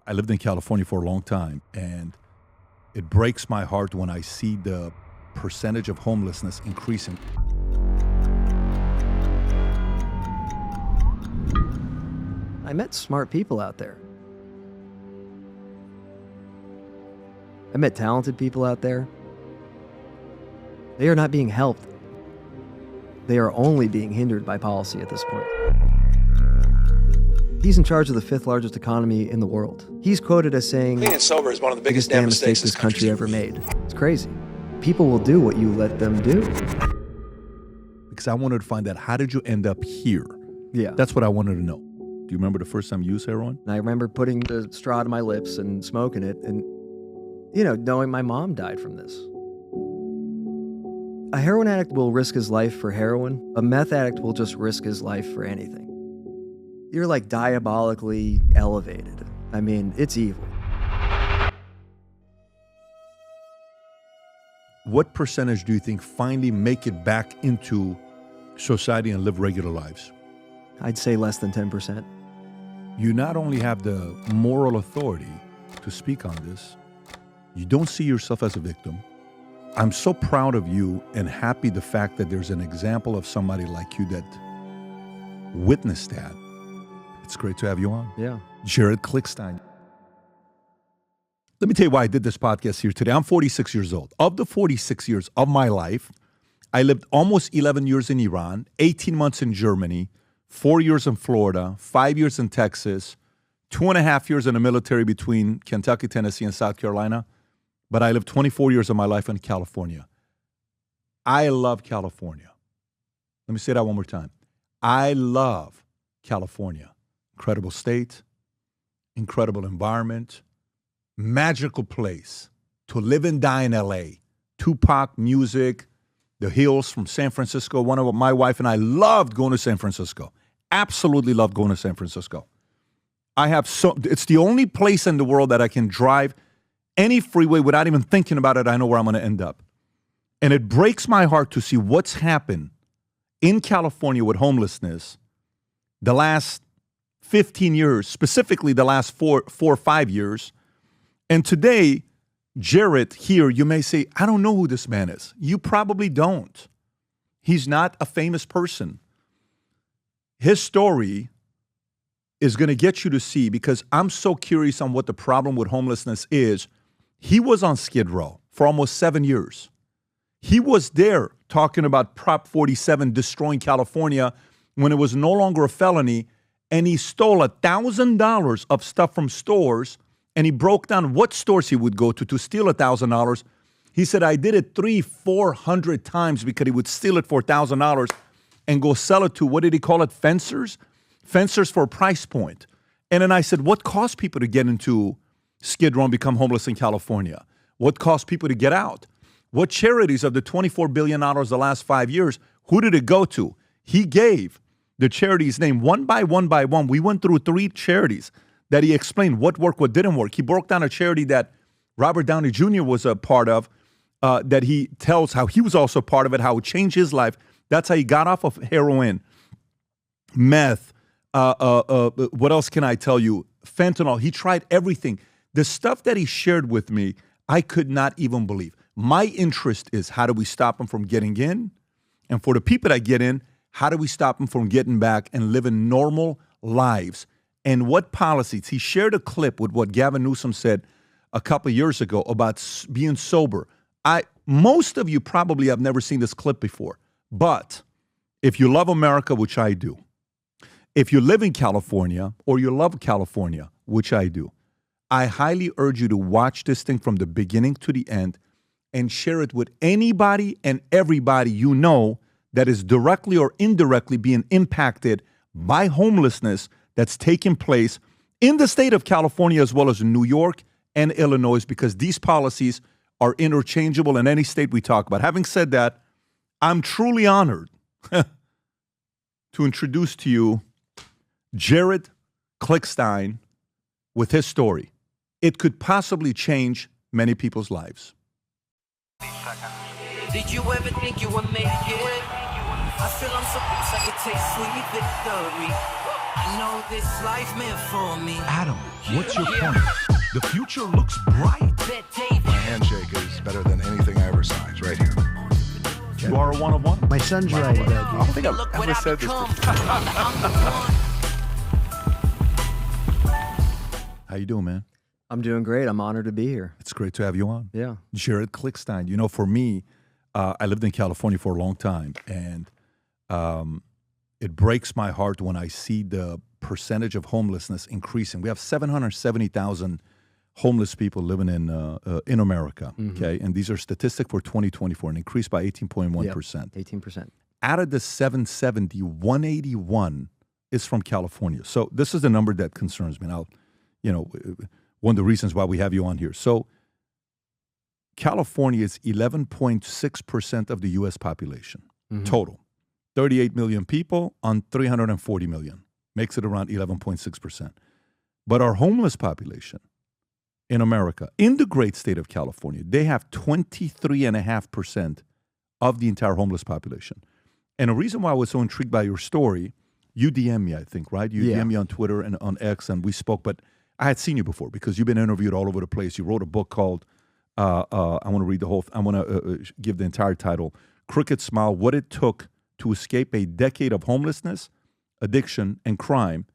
I lived in California for a long time, and it breaks my heart when I see the percentage of homelessness increasing. I met smart people out there. I met talented people out there. They are not being helped. They are only being hindered by policy at this point. He's in charge of the 5th largest economy in the world. He's quoted as saying, "Clean and sober is one of the biggest damn mistakes this country ever made." It's crazy. People will do what you let them do. Because I wanted to find out, how did you end up here? Yeah. That's what I wanted to know. Do you remember the first time you used heroin? And I remember putting the straw to my lips and smoking it and, knowing my mom died from this. A heroin addict will risk his life for heroin. A meth addict will just risk his life for anything. You're like diabolically elevated. I mean, it's evil. What percentage do you think finally make it back into society and live regular lives? I'd say less than 10%. You not only have the moral authority to speak on this, you don't see yourself as a victim. I'm so proud of you and happy the fact that there's an example of somebody like you that witnessed that. It's great to have you on. Yeah. Jared Klickstein. Let me tell you why I did this podcast here today. I'm 46 years old. Of the 46 years of my life, I lived almost 11 years in Iran, 18 months in Germany, 4 years in Florida, 5 years in Texas, 2.5 years in the military between Kentucky, Tennessee, and South Carolina. But I lived 24 years of my life in California. I love California. Let me say that one more time. I love California. Incredible state, incredible environment, magical place to live and die in LA. Tupac, music, the hills from San Francisco. My wife and I loved going to San Francisco. Absolutely loved going to San Francisco. It's the only place in the world that I can drive any freeway without even thinking about it. I know where I'm going to end up. And it breaks my heart to see what's happened in California with homelessness the last 15 years, specifically the last four or 5 years. And today, Jared here, you may say, I don't know who this man is. You probably don't. He's not a famous person. His story is going to get you to see, because I'm so curious on what the problem with homelessness is. He was on Skid Row for almost 7 years. He was there talking about Prop 47 destroying California when it was no longer a felony, and he stole $1,000 of stuff from stores, and he broke down what stores he would go to steal $1,000. He said, I did it 300-400 times because he would steal it for $1,000 and go sell it to, what did he call it, fencers? Fencers for a price point. And then I said, what caused people to get into Skid Row and become homeless in California? What caused people to get out? What charities of the $24 billion the last 5 years, who did it go to? He gave the charities name one by one by one. We went through 3 charities that he explained what worked, what didn't work. He broke down a charity that Robert Downey Jr. was a part of, that he tells how he was also part of it, how it changed his life. That's how he got off of heroin, meth, what else can I tell you? Fentanyl. He tried everything. The stuff that he shared with me, I could not even believe. My interest is, how do we stop him from getting in? And for the people that get in, how do we stop them from getting back and living normal lives? And what policies? He shared a clip with what Gavin Newsom said a couple of years ago about being sober. Most of you probably have never seen this clip before. But if you love America, which I do, if you live in California or you love California, which I do, I highly urge you to watch this thing from the beginning to the end and share it with anybody and everybody you know that is directly or indirectly being impacted by homelessness that's taking place in the state of California as well as in New York and Illinois, because these policies are interchangeable in any state we talk about. Having said that, I'm truly honored to introduce to you Jared Klickstein with his story. It could possibly change many people's lives. Did you ever think you would make it? I feel I'm so close I could taste sweet victory. know this life meant for me. Adam, what's your point? The future looks bright. My handshake is better than anything I ever signed. It's right here. You are a one-of-one? My son's right. I don't think I've ever said this before. How you doing, man? I'm doing great. I'm honored to be here. It's great to have you on. Yeah. Jared Klickstein. You know, for me, I lived in California for a long time, and it breaks my heart when I see the percentage of homelessness increasing. We have 770,000 homeless people living in America, okay? And these are statistics for 2024, and increased by 18.1%. 18%. Out of the 770, 181 is from California. So this is the number that concerns me. Now, one of the reasons why we have you on here. So California is 11.6% of the U.S. population total. 38 million people on 340 million. Makes it around 11.6%. But our homeless population in America, in the great state of California, they have 23.5% of the entire homeless population. And the reason why I was so intrigued by your story, you DM me, I think, right? You DM me on Twitter and on X, and we spoke, but I had seen you before because you've been interviewed all over the place. You wrote a book called, I want to read the whole, I want to give the entire title, Crooked Smile, What It Took to Escape a Decade of Homelessness, Addiction, and Crime.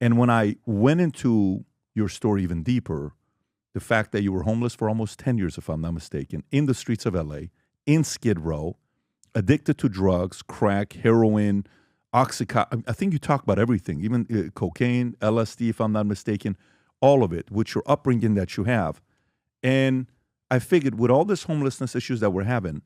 And when I went into your story even deeper, the fact that you were homeless for almost 10 years, if I'm not mistaken, in the streets of LA, in Skid Row, addicted to drugs, crack, heroin, OxyContin. I think you talk about everything, even cocaine, LSD, if I'm not mistaken, all of it, with your upbringing that you have. And I figured with all this homelessness issues that we're having,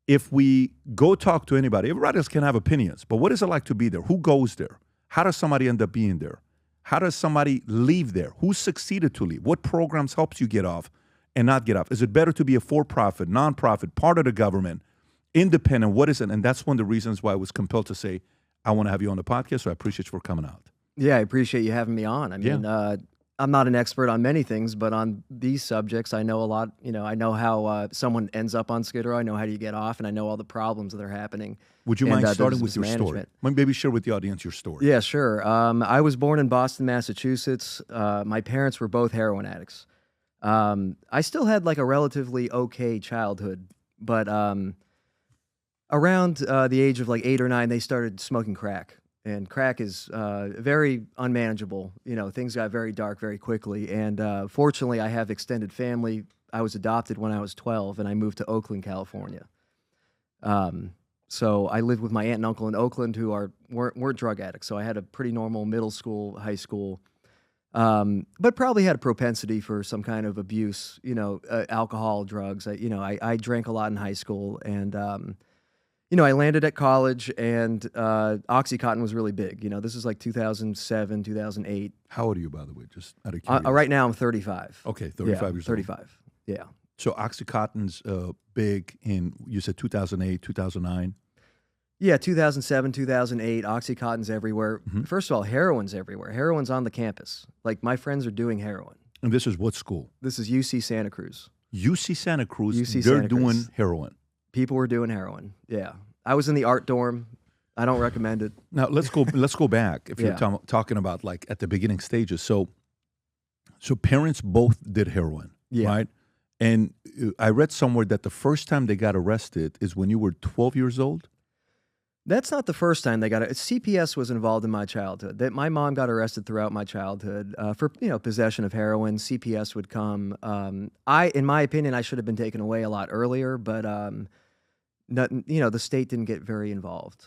if we go talk to anybody, everybody else can have opinions, but what is it like to be there? Who goes there? How does somebody end up being there? How does somebody leave there? Who succeeded to leave? What programs helps you get off and not get off? Is it better to be a for-profit, nonprofit, part of the government, independent? What is it? And that's one of the reasons why I was compelled to say, I want to have you on the podcast, so I appreciate you for coming out. Yeah, I appreciate you having me on. I mean, I'm not an expert on many things, but on these subjects, I know a lot. I know how someone ends up on Skid Row. I know how do you get off, and I know all the problems that are happening. Would you mind starting with your story? Maybe share with the audience your story. Yeah, sure. I was born in Boston, Massachusetts. My parents were both heroin addicts. I still had like a relatively okay childhood, but around the age of like 8 or 9, they started smoking crack. And crack is very unmanageable. Things got very dark very quickly. And fortunately, I have extended family. I was adopted when I was 12, and I moved to Oakland, California. So I lived with my aunt and uncle in Oakland who weren't drug addicts. So I had a pretty normal middle school, high school, but probably had a propensity for some kind of abuse, alcohol, drugs. I drank a lot in high school, and I landed at college, and OxyContin was really big. This is like 2007, 2008. How old are you, by the way? Just out of curiosity. Right now, I'm 35. Okay, 35 years old. 35, yeah. So OxyContin's big in, you said 2008, 2009? Yeah, 2007, 2008, OxyContin's everywhere. First of all, heroin's everywhere. Heroin's on the campus. Like, my friends are doing heroin. And this is what school? This is UC Santa Cruz. UC Santa Cruz, UC they're Santa Cruz. doing heroin. People were doing heroin, yeah. I was in the art dorm. I don't recommend it. Now, let's go back. If you're talking about, like, at the beginning stages. So parents both did heroin, right? And I read somewhere that the first time they got arrested is when you were 12 years old? That's not the first time they got it. CPS was involved in my childhood. My mom got arrested throughout my childhood for possession of heroin. CPS would come. In my opinion, I should have been taken away a lot earlier, but the state didn't get very involved.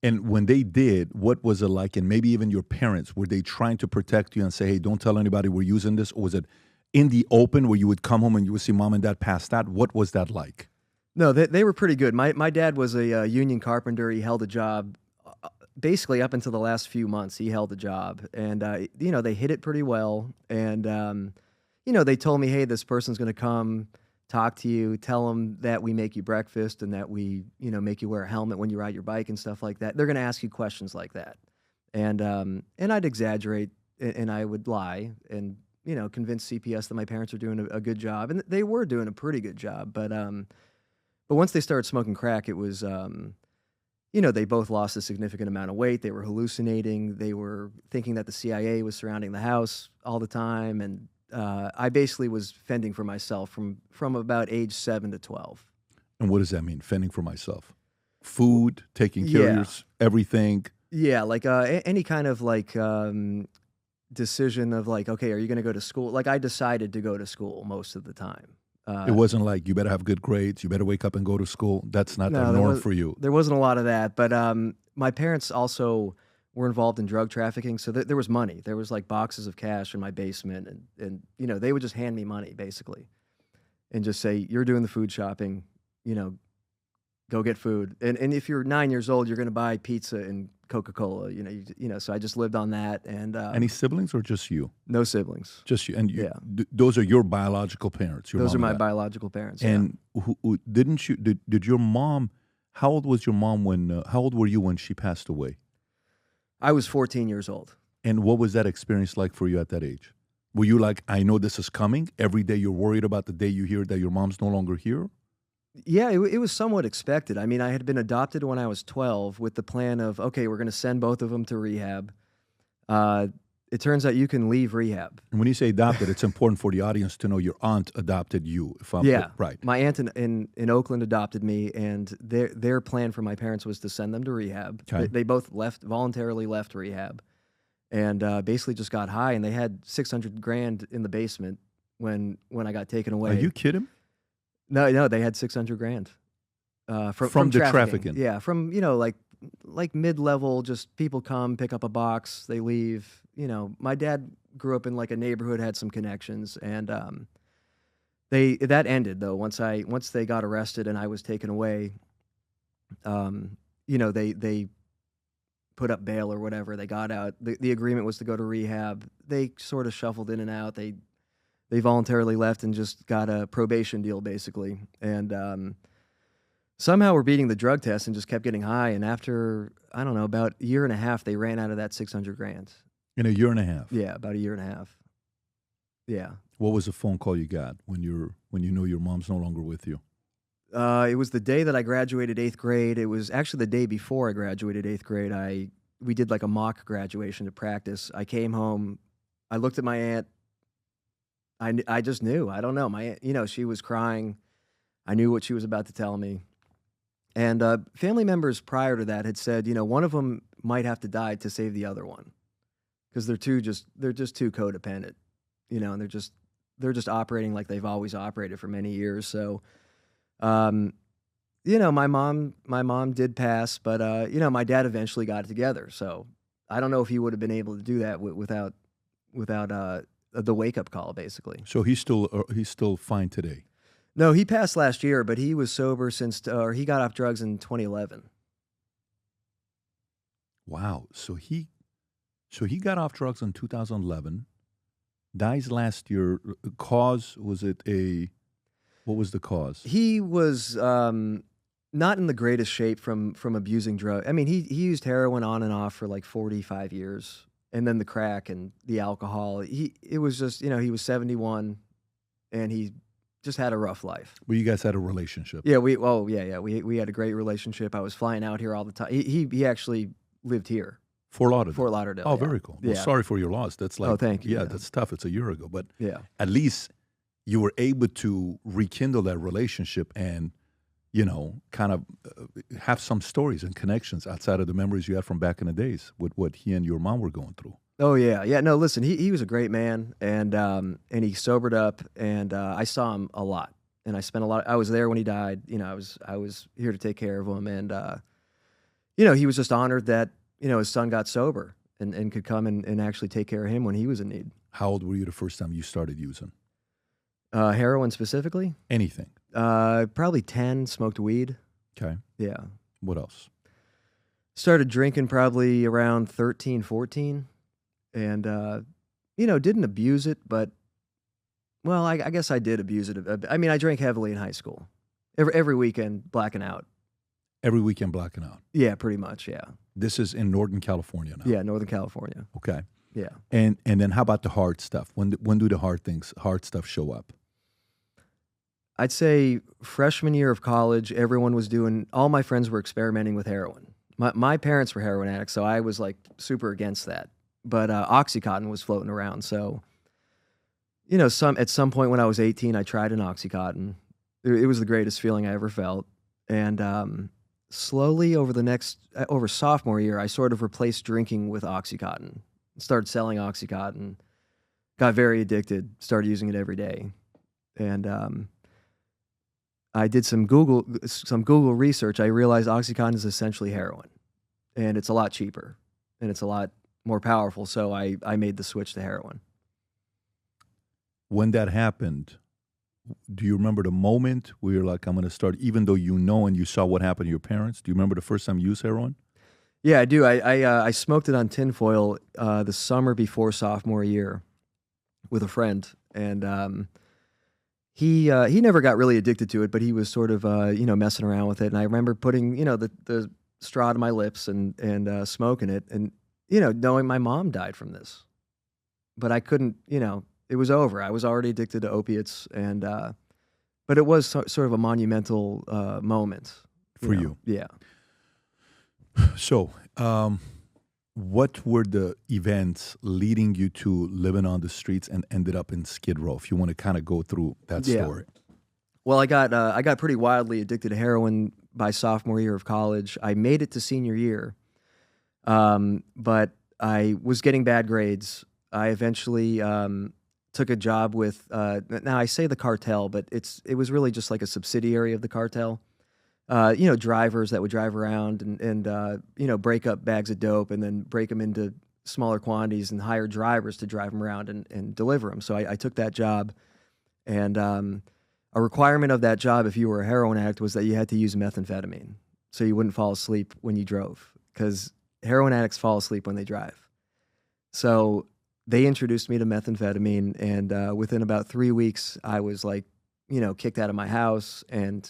And when they did, what was it like? And maybe even your parents, were they trying to protect you and say, hey, don't tell anybody we're using this? Or was it in the open where you would come home and you would see mom and dad pass out? What was that like? No, they were pretty good. My dad was a union carpenter. He held a job basically up until the last few months. He held a job, and they hid it pretty well. And they told me, hey, this person's going to come talk to you, tell them that we make you breakfast and that we make you wear a helmet when you ride your bike and stuff like that. They're going to ask you questions like that, and I'd exaggerate and I would lie and convince CPS that my parents are doing a good job, and they were doing a pretty good job, but once they started smoking crack, it was they both lost a significant amount of weight. They were hallucinating. They were thinking that the CIA was surrounding the house all the time. And I basically was fending for myself from about age 7 to 12. And what does that mean, fending for myself? Food, taking care of your, everything? Yeah, like any kind of like decision of like, okay, are you going to go to school? Like I decided to go to school most of the time. It wasn't like you better have good grades, you better wake up and go to school. That's not the norm for you. There wasn't a lot of that, but my parents also were involved in drug trafficking, so there was money. There was like boxes of cash in my basement, and they would just hand me money basically, and just say, "You're doing the food shopping, go get food." And if you're 9 years old, you're going to buy pizza and Coca-Cola. So I just lived on that. And any siblings or just you? No siblings. Just you. And those are your biological parents. Those are my biological parents. And did your mom? How old was your mom when? How old were you when she passed away? I was 14 years old. And what was that experience like for you at that age? Were you like, I know this is coming? Every day you're worried about the day you hear that your mom's no longer here? Yeah, it was somewhat expected. I mean, I had been adopted when I was 12 with the plan of, okay, we're going to send both of them to rehab. It turns out you can leave rehab. And when you say adopted, it's important for the audience to know your aunt adopted you. If I'm right. My aunt in Oakland adopted me, and their plan for my parents was to send them to rehab. Okay. They both voluntarily left rehab, and basically just got high. And they had $600,000 in the basement when I got taken away. Are you kidding? No, they had $600,000 from the trafficking. trafficking. Yeah, from like mid-level, just people come, pick up a box, they leave. My dad grew up in like a neighborhood, had some connections, and that ended though once they got arrested and I was taken away. They put up bail or whatever. They got out. The agreement was to go to rehab. They sort of shuffled in and out. They voluntarily left and just got a probation deal basically, and somehow we're beating the drug test and just kept getting high. And after, I don't know, about a year and a half, they ran out of that $600,000. In a year and a half? Yeah, about a year and a half. Yeah. What was the phone call you got when you know your mom's no longer with you? It was the day that I graduated 8th grade. It was actually the day before I graduated 8th grade. We did like a mock graduation to practice. I came home. I looked at my aunt. I just knew. I don't know. My aunt, she was crying. I knew what she was about to tell me. And family members prior to that had said, one of them might have to die to save the other one, because they're just too codependent, and they're just operating like they've always operated for many years. So, my mom did pass, but my dad eventually got it together. So I don't know if he would have been able to do that without the wake up call, basically. So he's still fine today. No, he passed last year, but he was sober or he got off drugs in 2011. Wow. So he got off drugs in 2011, dies last year. Cause, what was the cause? He was not in the greatest shape from abusing drugs. I mean, he used heroin on and off for like 45 years, and then the crack and the alcohol. It was just, he was 71, and he just had a rough life. Well, you guys had a relationship. Yeah, we had a great relationship. I was flying out here all the time. He actually lived here. Fort Lauderdale. Fort Lauderdale. Oh, yeah. very cool. Well, Yeah. sorry for your loss. That's like, oh, thank you. Yeah, that's tough. It's a year ago, but yeah, at least you were able to rekindle that relationship and, kind of have some stories and connections outside of the memories you had from back in the days with what he and your mom were going through. Oh yeah, yeah. No, listen, he was a great man, and he sobered up, and I saw him a lot, and I spent a lot. I was there when he died. I was here to take care of him, and he was just honored that his son got sober and could come and actually take care of him when he was in need. How old were you the first time you started using? Heroin specifically? Anything. Probably 10. Smoked weed. Okay. Yeah. What else? Started drinking probably around 13, 14. And, didn't abuse it, but, well, I guess I did abuse it. I mean, I drank heavily in high school. Every weekend, blacking out. Every weekend blacking out? Yeah, pretty much, yeah. This is in Northern California now? Yeah, Northern California. Okay. Yeah. And then how about the hard stuff? When do the hard stuff show up? I'd say freshman year of college, all my friends were experimenting with heroin. My parents were heroin addicts, so I was like super against that. But OxyContin was floating around, so at some point when I was 18, I tried an OxyContin. It was the greatest feeling I ever felt, and slowly over sophomore year, I sort of replaced drinking with OxyContin. Started selling OxyContin, got very addicted, started using it every day, and I did some Google research. I realized OxyContin is essentially heroin, and it's a lot cheaper, and it's a lot more powerful. So I made the switch to heroin. When that happened, do you remember the moment where you're like, I'm going to start, even though and you saw what happened to your parents? Do you remember the first time you used heroin? Yeah, I do. I smoked it on tinfoil the summer before sophomore year with a friend, and he never got really addicted to it, but he was sort of messing around with it. And I remember putting the straw to my lips and smoking it, and knowing my mom died from this, but I couldn't. It was over. I was already addicted to opiates, and but it was sort of a monumental moment for you. Yeah. So, what were the events leading you to living on the streets and ended up in Skid Row? If you want to kind of go through that story. Well, I got pretty wildly addicted to heroin by sophomore year of college. I made it to senior year, but I was getting bad grades. I eventually took a job with. Now I say the cartel, but it was really just like a subsidiary of the cartel. Drivers that would drive around and break up bags of dope and then break them into smaller quantities and hire drivers to drive them around and deliver them. So I took that job, and a requirement of that job, if you were a heroin addict, was that you had to use methamphetamine so you wouldn't fall asleep when you drove, because heroin addicts fall asleep when they drive. So they introduced me to methamphetamine, and within about 3 weeks, I was like, kicked out of my house and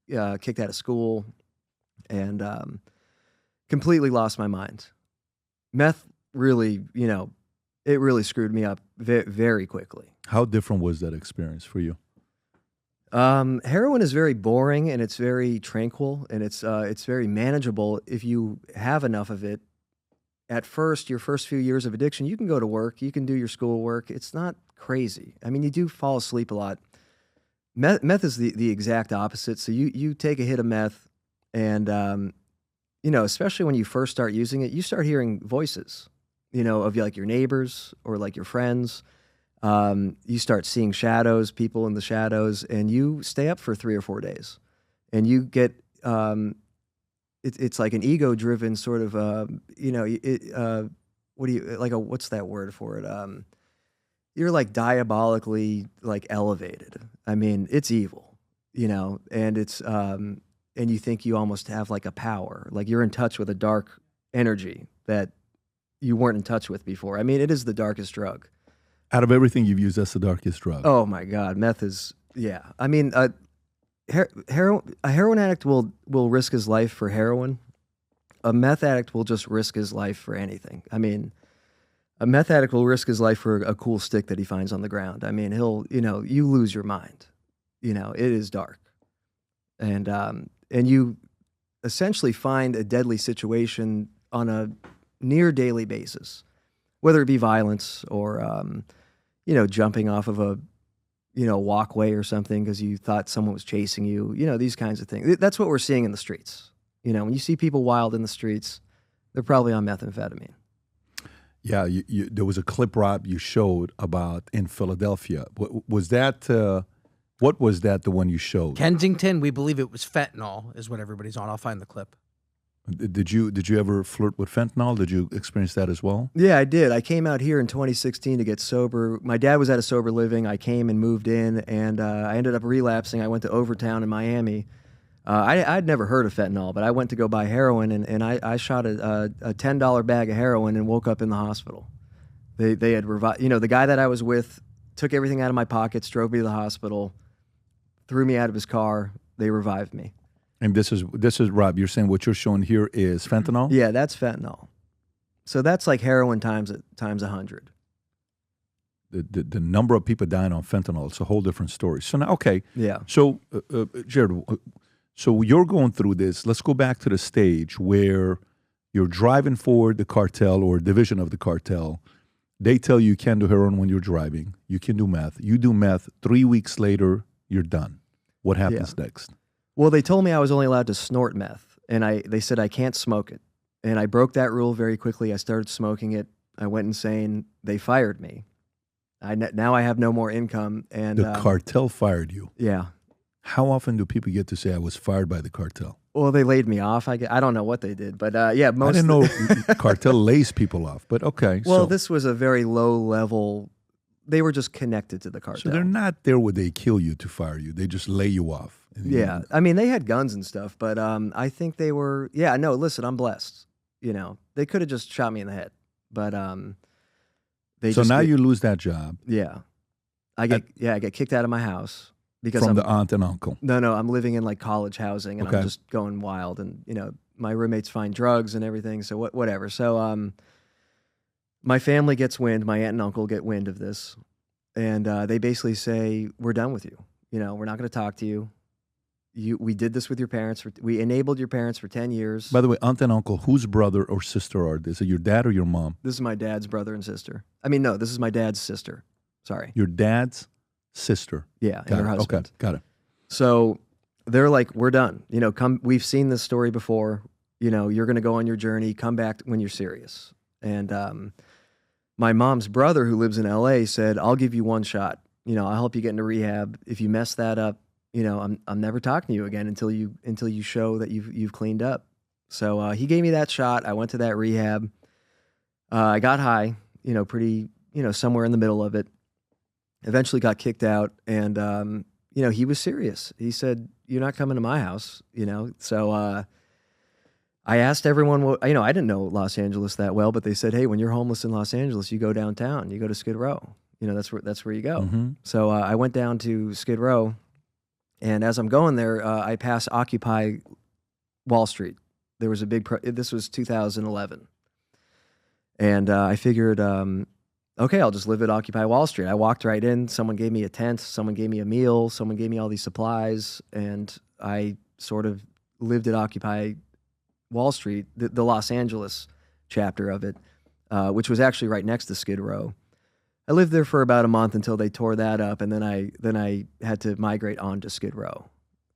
kicked out of school, and completely lost my mind. Meth really, it really screwed me up very quickly. How different was that experience for you? Heroin is very boring, and it's very tranquil, and it's very manageable if you have enough of it. At first, your first few years of addiction, you can go to work, you can do your schoolwork. It's not crazy. I mean, you do fall asleep a lot. Meth is the exact opposite. So you take a hit of meth, and especially when you first start using it, you start hearing voices, of like your neighbors or like your friends. You start seeing shadows, people in the shadows, and you stay up for 3 or 4 days, and you get it's like an ego-driven sort of what's that word for it? You're like diabolically like elevated. I mean, it's evil, and it's and you think you almost have like a power, like you're in touch with a dark energy that you weren't in touch with before. I mean, it is the darkest drug. Out of everything you've used, that's the darkest drug. Oh my God, meth is, yeah. I mean, a heroin addict will risk his life for heroin. A meth addict will just risk his life for anything. I mean, a meth addict will risk his life for a cool stick that he finds on the ground. I mean, you lose your mind. It is dark, and you essentially find a deadly situation on a near daily basis, whether it be violence or jumping off of a walkway or something because you thought someone was chasing you. These kinds of things. That's what we're seeing in the streets. When you see people wild in the streets, they're probably on methamphetamine. Yeah, there was a clip, Rob, you showed about in Philadelphia. Was that? What was that? The one you showed? Kensington. We believe it was fentanyl, is what everybody's on. I'll find the clip. Did you ever flirt with fentanyl? Did you experience that as well? Yeah, I did. I came out here in 2016 to get sober. My dad was at a sober living. I came and moved in, and I ended up relapsing. I went to Overtown in Miami. I'd never heard of fentanyl, but I went to go buy heroin, and I shot a $10 bag of heroin and woke up in the hospital. They had revived. The guy that I was with took everything out of my pockets, drove me to the hospital, threw me out of his car. They revived me. And this is Rob. You're saying what you're showing here is fentanyl? Yeah, that's fentanyl. So that's like heroin times 100. The number of people dying on fentanyl, it's a whole different story. So now, okay. Yeah. So, Jared, so you're going through this. Let's go back to the stage where You're driving for the cartel or division of the cartel. They tell you can't do heroin when you're driving. You can do meth. You do meth. 3 weeks later, you're done. What happens next? Well, they told me I was only allowed to snort meth, and they said I can't smoke it. And I broke that rule very quickly. I started smoking it. I went insane. They fired me. Now I have no more income. And the cartel fired you. Yeah. How often do people get to say I was fired by the cartel? Well, they laid me off. I don't know what they did, but yeah, most. I didn't know cartel lays people off, but okay. Well, so, this was a very low level. They were just connected to the cartel. So they're not there where they kill you to fire you. They just lay you off. Yeah, I mean they had guns and stuff, but I think they were. Yeah, no. Listen, I'm blessed. You know, they could have just shot me in the head, but they. So just now you lose that job. Yeah, I get kicked out of my house. Because from the aunt and uncle. No, I'm living in like college housing, and I'm just going wild. And you know, my roommates find drugs and everything. So whatever. So my family gets wind. My aunt and uncle get wind of this, and they basically say, "We're done with you. You know, we're not going to talk to you. We did this with your parents. We enabled your parents for 10 years." By the way, aunt and uncle, whose brother or sister are they? Is it your dad or your mom? This is my dad's brother and sister. I mean, no, this is my dad's sister. Sorry, your dad's sister. Yeah, and her husband. Okay, got it. So they're like, we're done. You know, come. We've seen this story before. You know, you're going to go on your journey. Come back when you're serious. And my mom's brother, who lives in L.A., said, "I'll give you one shot. You know, I'll help you get into rehab. If you mess that up, you know, I'm never talking to you again until you show that you've cleaned up." So he gave me that shot. I went to that rehab. I got high. You know, pretty. You know, somewhere in the middle of it. Eventually got kicked out, and you know, he was serious. He said, "You're not coming to my house," you know. So I asked everyone, you know, I didn't know Los Angeles that well, but they said, "Hey, when you're homeless in Los Angeles, you go downtown, you go to Skid Row. You know, that's where you go." Mm-hmm. So I went down to Skid Row, and as I'm going there, I pass Occupy Wall Street. There was a big. This was 2011, and I figured. Okay, I'll just live at Occupy Wall Street. I walked right in. Someone gave me a tent. Someone gave me a meal. Someone gave me all these supplies. And I sort of lived at Occupy Wall Street, the Los Angeles chapter of it, which was actually right next to Skid Row. I lived there for about a month until they tore that up. And then I had to migrate on to Skid Row.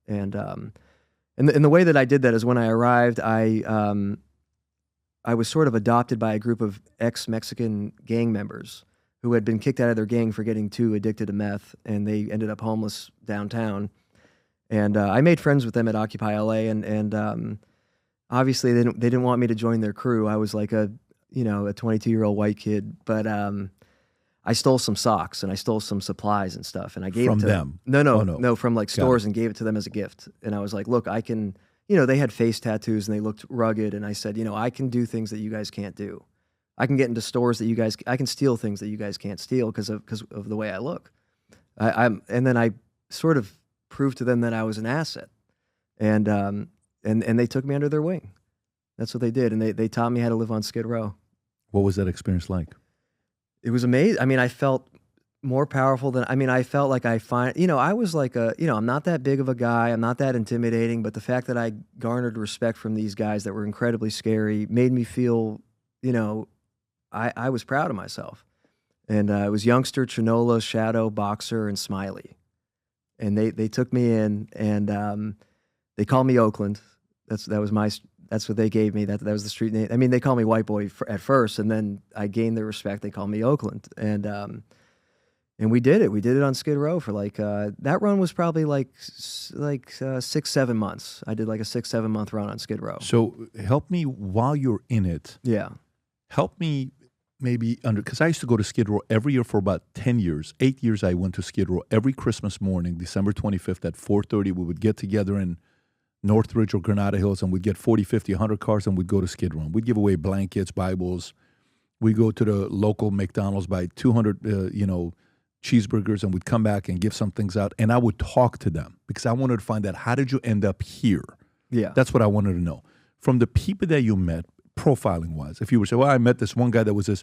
And the way that I did that is when I arrived, I was sort of adopted by a group of ex-Mexican gang members who had been kicked out of their gang for getting too addicted to meth, and they ended up homeless downtown. And I made friends with them at Occupy LA, and obviously they didn't want me to join their crew. I was like a 22-year-old white kid, but I stole some socks and I stole some supplies and stuff, and I gave from it to them. No, from like stores, and gave it to them as a gift. And I was like, look, I can. You know, they had face tattoos and they looked rugged, and I said, you know, I can do things that you guys can't do. I can get into stores that I can steal things that you guys can't steal because of the way I look. And then I sort of proved to them that I was an asset, and they took me under their wing. That's what they did, and they taught me how to live on Skid Row. What was that experience like? It was amazing. I mean, I felt more powerful than, I felt like I was like I'm not that big of a guy. I'm not that intimidating, but the fact that I garnered respect from these guys that were incredibly scary made me feel, you know, I was proud of myself. And it was Youngster, Chinola, Shadow, Boxer, and Smiley. And they took me in, and they called me Oakland. That's what they gave me. That was the street name. I mean, they called me White Boy at first, and then I gained their respect. They called me Oakland. And we did it. We did it on Skid Row for like, that run was probably like 6-7 months. I did like a 6-7 month run on Skid Row. So help me while you're in it. Yeah. Help me maybe because I used to go to Skid Row every year for about 10 years. 8 years I went to Skid Row every Christmas morning, December 25th at 4:30. We would get together in Northridge or Granada Hills, and we'd get 40, 50, 100 cars, and we'd go to Skid Row. We'd give away blankets, Bibles. We'd go to the local McDonald's, buy 200, cheeseburgers, and we'd come back and give some things out, and I would talk to them because I wanted to find out, how did you end up here? Yeah. That's what I wanted to know. From the people that you met, profiling-wise, if you were to say, well, I met this one guy that was this,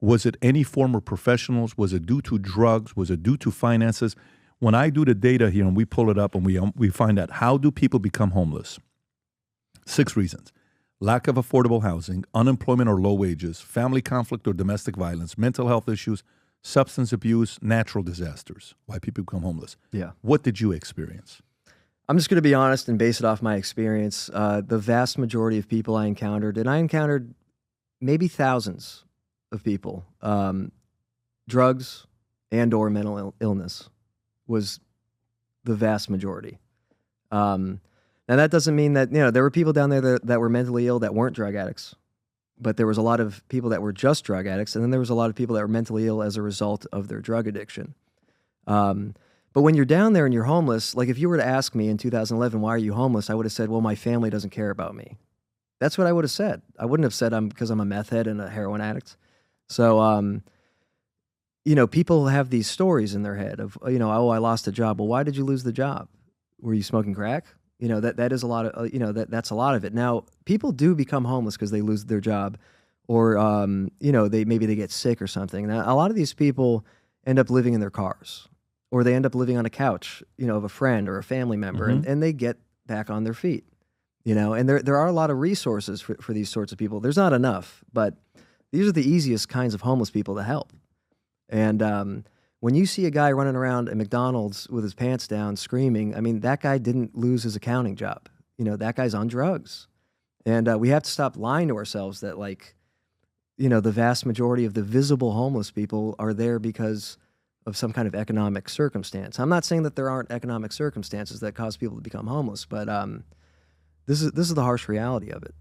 was it any former professionals? Was it due to drugs? Was it due to finances? When I do the data here and we pull it up and we find out, how do people become homeless? 6 reasons. lack of affordable housing, unemployment or low wages, family conflict or domestic violence, mental health issues, substance abuse, natural disasters. Why people become homeless. Yeah. What did you experience? I'm just going to be honest and base it off my experience. The vast majority of people I encountered, and I encountered maybe thousands of people, drugs and or mental illness was the vast majority. Now, that doesn't mean that, there were people down there that were mentally ill that weren't drug addicts, but there was a lot of people that were just drug addicts, and then there was a lot of people that were mentally ill as a result of their drug addiction. But when you're down there and you're homeless, like if you were to ask me in 2011, why are you homeless? I would have said, well, my family doesn't care about me. That's what I would have said. I wouldn't have said because I'm a meth head and a heroin addict. So, people have these stories in their head of, oh, I lost a job. Well, why did you lose the job? Were you smoking crack? That is a lot of, that's a lot of it. Now, people do become homeless because they lose their job or, maybe they get sick or something. Now, a lot of these people end up living in their cars or they end up living on a couch, of a friend or a family member and they get back on their feet, and there are a lot of resources for these sorts of people. There's not enough, but these are the easiest kinds of homeless people to help. And, when you see a guy running around at McDonald's with his pants down screaming, I mean, that guy didn't lose his accounting job. That guy's on drugs. And we have to stop lying to ourselves that, the vast majority of the visible homeless people are there because of some kind of economic circumstance. I'm not saying that there aren't economic circumstances that cause people to become homeless, but this is the harsh reality of it.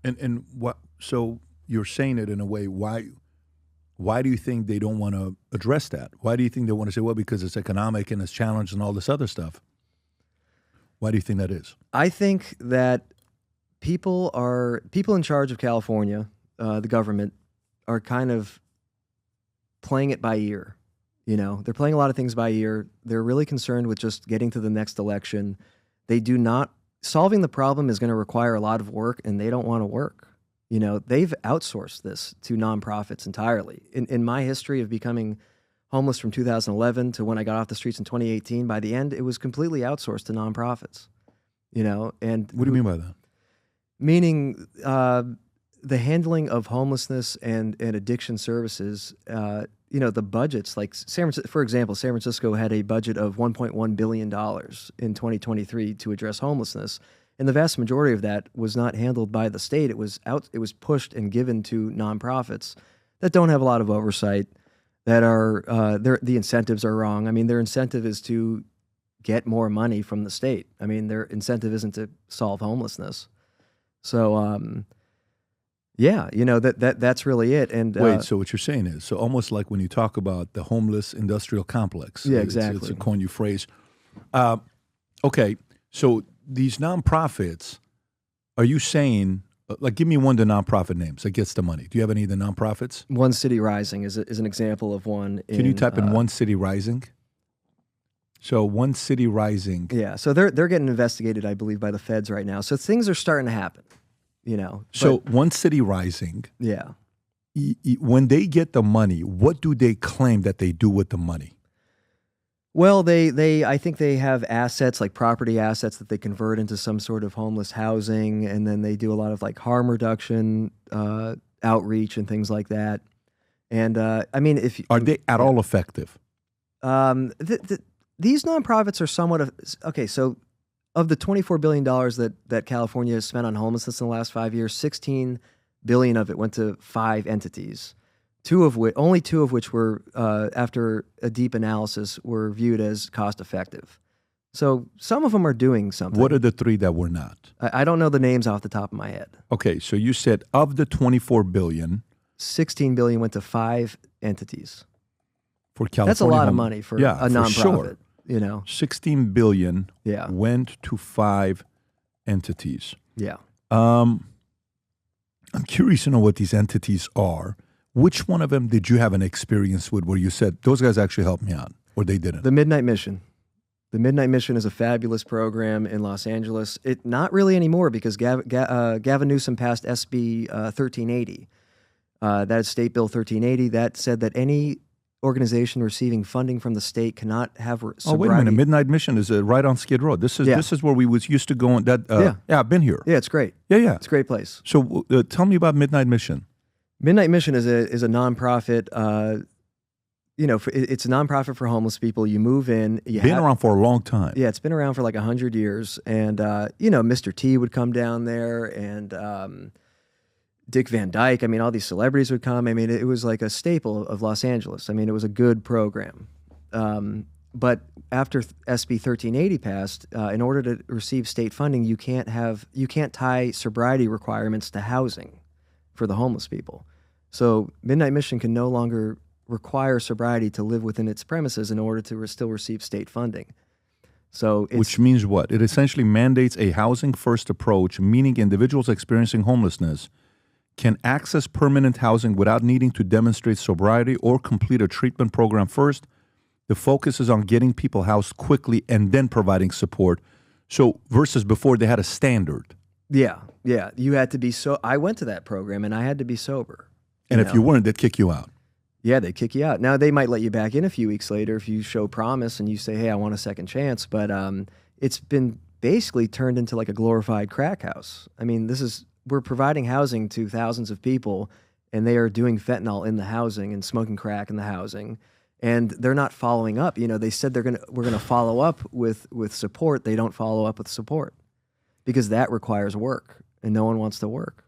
And what? So you're saying it in a way, why do you think they don't want to address that? Why do you think they want to say, well, because it's economic and it's challenged and all this other stuff? Why do you think that is? I think that people in charge of California, the government, are kind of playing it by ear. They're playing a lot of things by ear. They're really concerned with just getting to the next election. Solving the problem is going to require a lot of work, and they don't want to work. They've outsourced this to nonprofits entirely. In my history of becoming homeless from 2011 to when I got off the streets in 2018, by the end, it was completely outsourced to nonprofits. And what do you mean by that? Meaning the handling of homelessness and addiction services, the budgets, for example, San Francisco had a budget of $1.1 billion in 2023 to address homelessness. And the vast majority of that was not handled by the state. It was pushed and given to nonprofits that don't have a lot of oversight, that are the incentives are wrong. I mean, their incentive is to get more money from the state. I mean, their incentive isn't to solve homelessness. So, that's really it. And wait, so what you're saying is, so almost like when you talk about the homeless industrial complex. Yeah, exactly. It's a coin you phrase. Okay, so these nonprofits, are you saying, give me one of the nonprofit names that gets the money? Do you have any of the nonprofits? One City Rising is an example of one. Can you type in One City Rising? So One City Rising. Yeah, so they're getting investigated, I believe, by the feds right now. So things are starting to happen, So One City Rising. Yeah. When they get the money, what do they claim that they do with the money? Well, I think they have assets, like property assets that they convert into some sort of homeless housing, and then they do a lot of harm reduction, outreach, and things like that. And I mean, are they at all effective? These nonprofits are somewhat okay. So, of the $24 billion that California has spent on homelessness in the last 5 years, $16 billion of it went to 5 entities. Only two of which were, after a deep analysis, were viewed as cost effective. So some of them are doing something. What are the 3 that were not? I don't know the names off the top of my head. Okay, so you said of the $24 billion, $16 billion went to 5 entities. For California, that's a lot of money for a nonprofit. Sure. $16 billion Yeah. went to 5 entities. Yeah. I'm curious to know what these entities are. Which one of them did you have an experience with where you said, those guys actually helped me out, or they didn't? The Midnight Mission. The Midnight Mission is a fabulous program in Los Angeles. Not really anymore because Gavin Newsom passed SB 1380. That is State Bill 1380. That said that any organization receiving funding from the state cannot have sobriety. Oh, wait a minute. Midnight Mission is right on Skid Row. This is where we was used to go. Yeah, I've been here. Yeah, it's great. Yeah. It's a great place. So tell me about Midnight Mission. Midnight Mission is a nonprofit. It's a nonprofit for homeless people. You move in. Been around for a long time. Yeah, it's been around for like 100 years. And, Mr. T would come down there, and Dick Van Dyke. I mean, all these celebrities would come. I mean, it was like a staple of Los Angeles. I mean, it was a good program. But after SB 1380 passed, in order to receive state funding, you can't tie sobriety requirements to housing for the homeless people. So Midnight Mission can no longer require sobriety to live within its premises in order to still receive state funding. So which means what? It essentially mandates a housing-first approach, meaning individuals experiencing homelessness can access permanent housing without needing to demonstrate sobriety or complete a treatment program first. The focus is on getting people housed quickly and then providing support. So versus before, they had a standard. Yeah. You had to be I went to that program, and I had to be sober. And if you weren't, they'd kick you out. Yeah, they'd kick you out. Now, they might let you back in a few weeks later if you show promise and you say, hey, I want a second chance. But it's been basically turned into like a glorified crack house. I mean, we're providing housing to thousands of people, and they are doing fentanyl in the housing and smoking crack in the housing. And they're not following up. They said we're gonna follow up with support. They don't follow up with support because that requires work, and no one wants to work.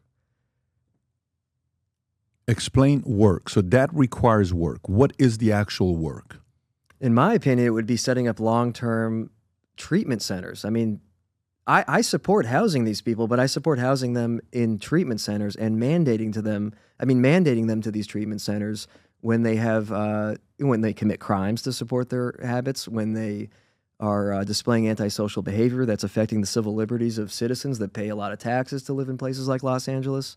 Explain work. So that requires work. What is the actual work? In my opinion, it would be setting up long-term treatment centers. I mean, I support housing these people, but I support housing them in treatment centers and mandating them to these treatment centers when they commit crimes to support their habits, when they are displaying antisocial behavior that's affecting the civil liberties of citizens that pay a lot of taxes to live in places like Los Angeles.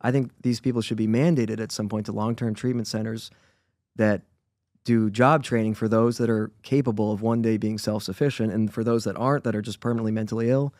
I think these people should be mandated at some point to long-term treatment centers that do job training for those that are capable of one day being self-sufficient, and for those that aren't, that are just permanently mentally ill,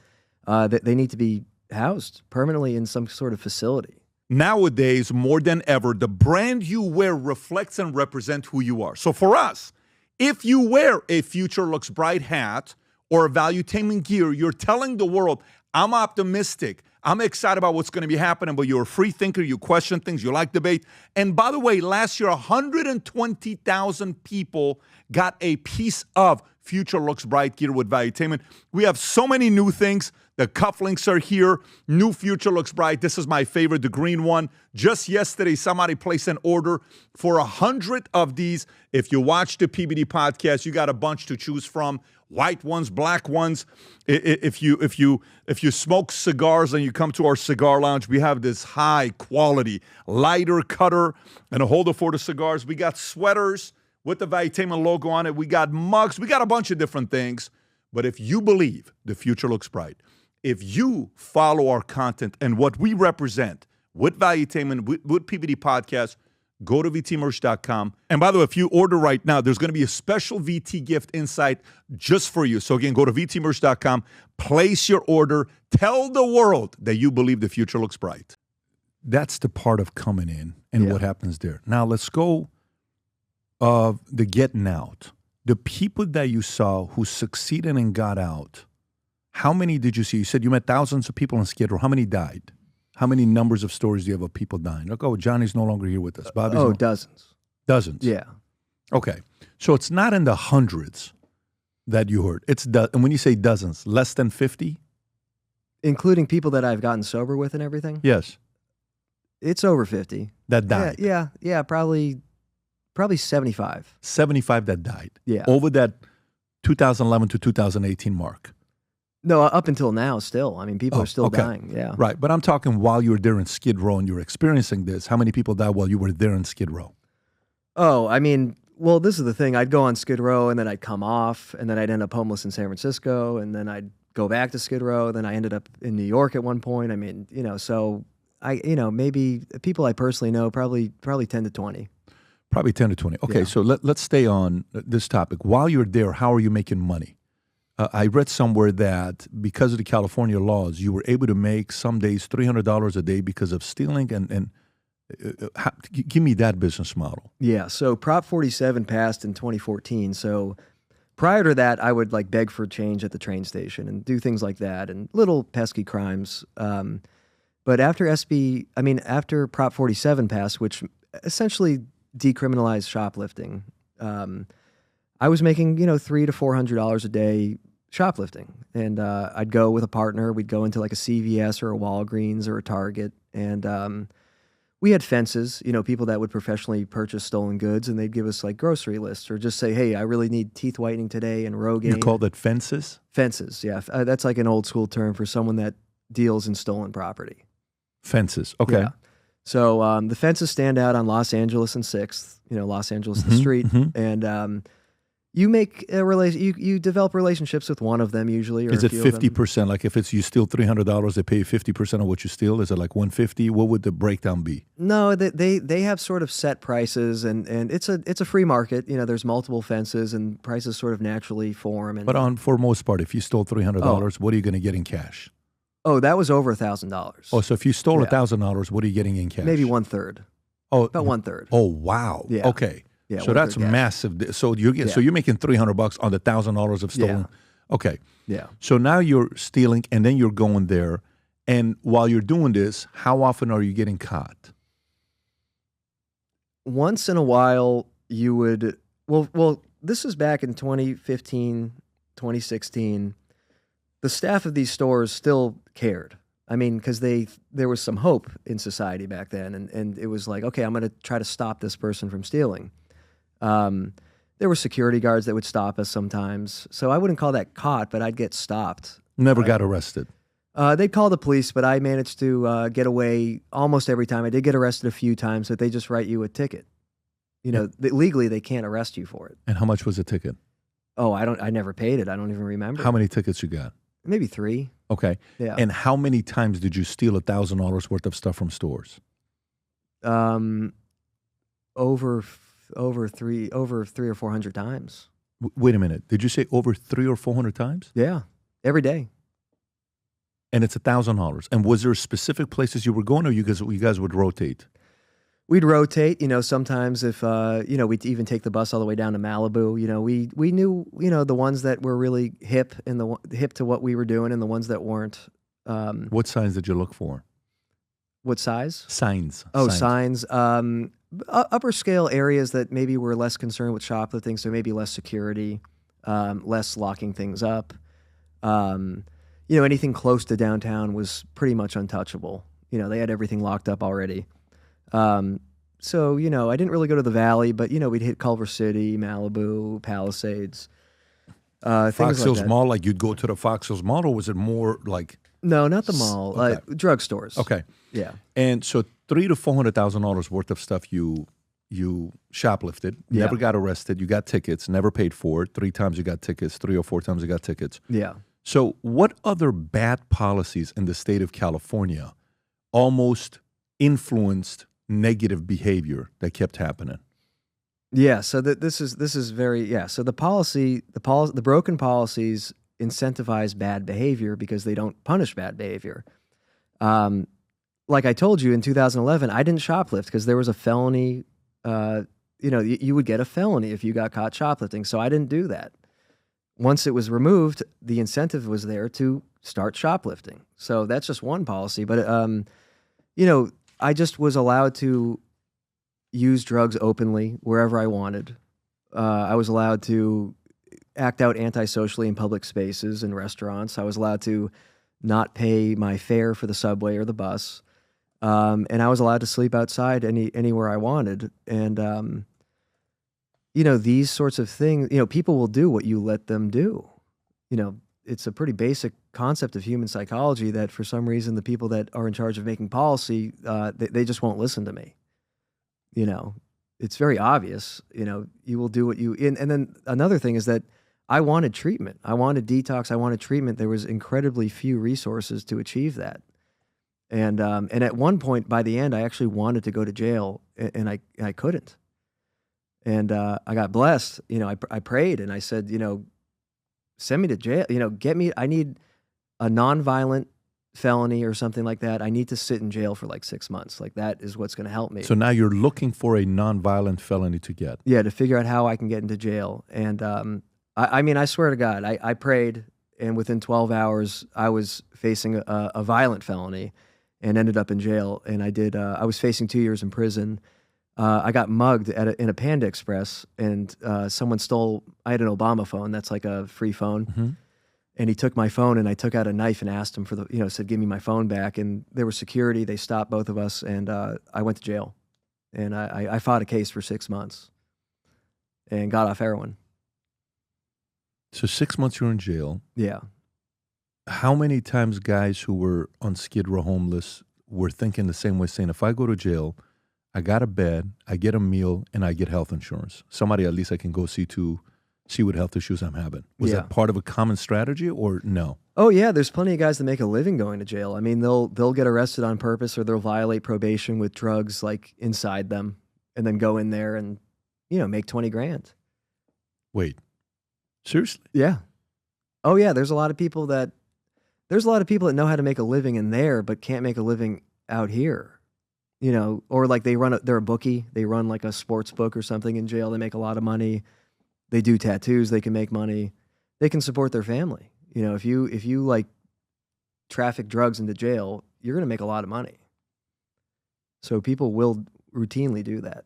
that they need to be housed permanently in some sort of facility. Nowadays, more than ever, the brand you wear reflects and represents who you are. So for us, if you wear a Future Looks Bright hat or a Valuetainment gear, you're telling the world, I'm optimistic. I'm excited about what's going to be happening, but you're a free thinker. You question things. You like debate. And by the way, last year, 120,000 people got a piece of Future Looks Bright gear with Valuetainment. We have so many new things. The cufflinks are here. New Future Looks Bright. This is my favorite, the green one. Just yesterday, somebody placed an order for 100 of these. If you watch the PBD podcast, you got a bunch to choose from. White ones, black ones. If you smoke cigars and you come to our cigar lounge, we have this high quality lighter cutter and a holder for the cigars. We got sweaters with the Valuetainment logo on it. We got mugs. We got a bunch of different things. But if you believe the future looks bright, if you follow our content and what we represent with Valuetainment, with PBD Podcast, go to vtmerch.com. And by the way, if you order right now, there's going to be a special VT gift inside just for you. So again, go to vtmerch.com, place your order, tell the world that you believe the future looks bright. That's the part of coming in and what happens there. Now let's go of the getting out. The people that you saw who succeeded and got out, how many did you see? You said you met thousands of people on Skid Row. How many died? How many numbers of stories do you have of people dying? Like, oh, Johnny's no longer here with us. Bobby's dozens. Dozens? Yeah. Okay. So it's not in the hundreds that you heard. And when you say dozens, less than 50? Including people that I've gotten sober with and everything? Yes. It's over 50. That died? Yeah, probably 75. 75 that died? Yeah. Over that 2011 to 2018 mark? No, up until now still. I mean, people are still dying, yeah. Right, but I'm talking while you were there in Skid Row and you were experiencing this, how many people died while you were there in Skid Row? Oh, I mean, well, this is the thing. I'd go on Skid Row and then I'd come off and then I'd end up homeless in San Francisco and then I'd go back to Skid Row. Then I ended up in New York at one point. I mean, so maybe people I personally know, probably 10 to 20. Probably 10 to 20. Okay, so let's stay on this topic. While you're there, how are you making money? I read somewhere that because of the California laws, you were able to make some days $300 a day because of stealing and Give me that business model. Yeah. So Prop 47 passed in 2014. So prior to that, I would like beg for change at the train station and do things like that and little pesky crimes. But after after Prop 47 passed, which essentially decriminalized shoplifting, I was making, $300 to $400 a day shoplifting. And I'd go with a partner. We'd go into like a CVS or a Walgreens or a Target. And we had fences, people that would professionally purchase stolen goods, and they'd give us like grocery lists or just say, hey, I really need teeth whitening today and Rogaine. You call that fences? Fences, yeah. That's like an old school term for someone that deals in stolen property. Fences, okay. Yeah. So the fences stand out on Los Angeles and 6th, Los Angeles the street. And you make you develop relationships with one of them usually. Or is it 50%? Like if you steal $300, they pay you 50% of what you steal? Is it like $150? What would the breakdown be? No, they have sort of set prices, and it's a free market. There's multiple fences, and prices sort of naturally form. But for most part, if you stole $300, what are you going to get in cash? Oh, that was over $1,000. Oh, so if you stole $1,000, what are you getting in cash? Maybe 1/3. Oh, about 1/3. Oh, wow. Yeah. Okay. Yeah, so that's massive. So you're making $300 on the $1,000 of stolen. Yeah. Okay. Yeah. So now you're stealing, and then you're going there, and while you're doing this, how often are you getting caught? Once in a while, you would. Well, this is back in 2015, 2016. The staff of these stores still cared. I mean, because there was some hope in society back then, and it was like, okay, I'm going to try to stop this person from stealing. There were security guards that would stop us sometimes, so I wouldn't call that caught, but I'd get stopped. Never got arrested. They'd call the police, but I managed to get away almost every time. I did get arrested a few times, but they just write you a ticket. Legally they can't arrest you for it. And how much was the ticket? Oh, I never paid it. I don't even remember. How many tickets you got? Maybe 3. Okay. Yeah. And how many times did you steal $1,000 worth of stuff from stores? Over 300 or 400 times. Wait a minute. Did you say over 300 or 400 times? Yeah, every day. And it's $1,000. And was there specific places you were going, or you guys would rotate? We'd rotate. Sometimes if we'd even take the bus all the way down to Malibu. We knew the ones that were really hip and hip to what we were doing, and the ones that weren't. What signs did you look for? What size? Signs. Oh, signs. Upper scale areas that maybe were less concerned with shoplifting, so maybe less security, less locking things up. Anything close to downtown was pretty much untouchable. They had everything locked up already. So I didn't really go to the Valley, but we'd hit Culver City, Malibu, Palisades, Fox things Hills like that. Mall, like you'd go to the Fox Hills Mall, or was it more like? No, not the mall. Okay. Drugstores. Okay. Yeah. And so $300,000 to $400,000 worth of stuff you shoplifted, Yeah. never got arrested, you got tickets, never paid for it. 3 times you got tickets, 3 or 4 times you got tickets. Yeah. So what other bad policies in the state of California almost influenced negative behavior that kept happening? Yeah. So this is very, yeah. So the broken policies incentivize bad behavior because they don't punish bad behavior. Like I told you in 2011, I didn't shoplift because there was a felony. You would get a felony if you got caught shoplifting. So I didn't do that. Once it was removed, the incentive was there to start shoplifting. So that's just one policy. But, I just was allowed to use drugs openly wherever I wanted. I was allowed to act out antisocially in public spaces and restaurants. I was allowed to not pay my fare for the subway or the bus. And I was allowed to sleep outside anywhere I wanted. And, these sorts of things, people will do what you let them do. It's a pretty basic concept of human psychology that for some reason the people that are in charge of making policy, they just won't listen to me. It's very obvious, you will do what you, and then another thing is that I wanted treatment. I wanted detox. I wanted treatment. There was incredibly few resources to achieve that. And at one point by the end, I actually wanted to go to jail and I couldn't. And I got blessed. I prayed and I said, send me to jail. I need a nonviolent felony or something like that, I need to sit in jail for like 6 months. Like that is what's going to help me. So now you're looking for a nonviolent felony to get. Yeah, to figure out how I can get into jail. And I mean, I swear to God, I prayed, and within 12 hours, I was facing a violent felony and ended up in jail. And I was facing 2 years in prison. I got mugged in a Panda Express, and someone stole, I had an Obama phone, that's like a free phone. Mm-hmm. And he took my phone, and I took out a knife and asked him for said, give me my phone back. And there was security. They stopped both of us, and I went to jail. And I fought a case for 6 months and got off heroin. So 6 months you're in jail. Yeah. How many times guys who were on Skid Row homeless were thinking the same way, saying, if I go to jail, I got a bed, I get a meal, and I get health insurance. Somebody at least I can go see what health issues I'm having. Was that part of a common strategy or no? Oh yeah, there's plenty of guys that make a living going to jail. I mean, they'll get arrested on purpose, or they'll violate probation with drugs like inside them, and then go in there and make 20 grand. Wait, seriously? Yeah. Oh yeah, there's a lot of people that know how to make a living in there, but can't make a living out here. Or like they're a bookie. They run like a sports book or something in jail. They make a lot of money. They do tattoos. They can make money. They can support their family. If you like traffic drugs into jail, you're going to make a lot of money. So people will routinely do that.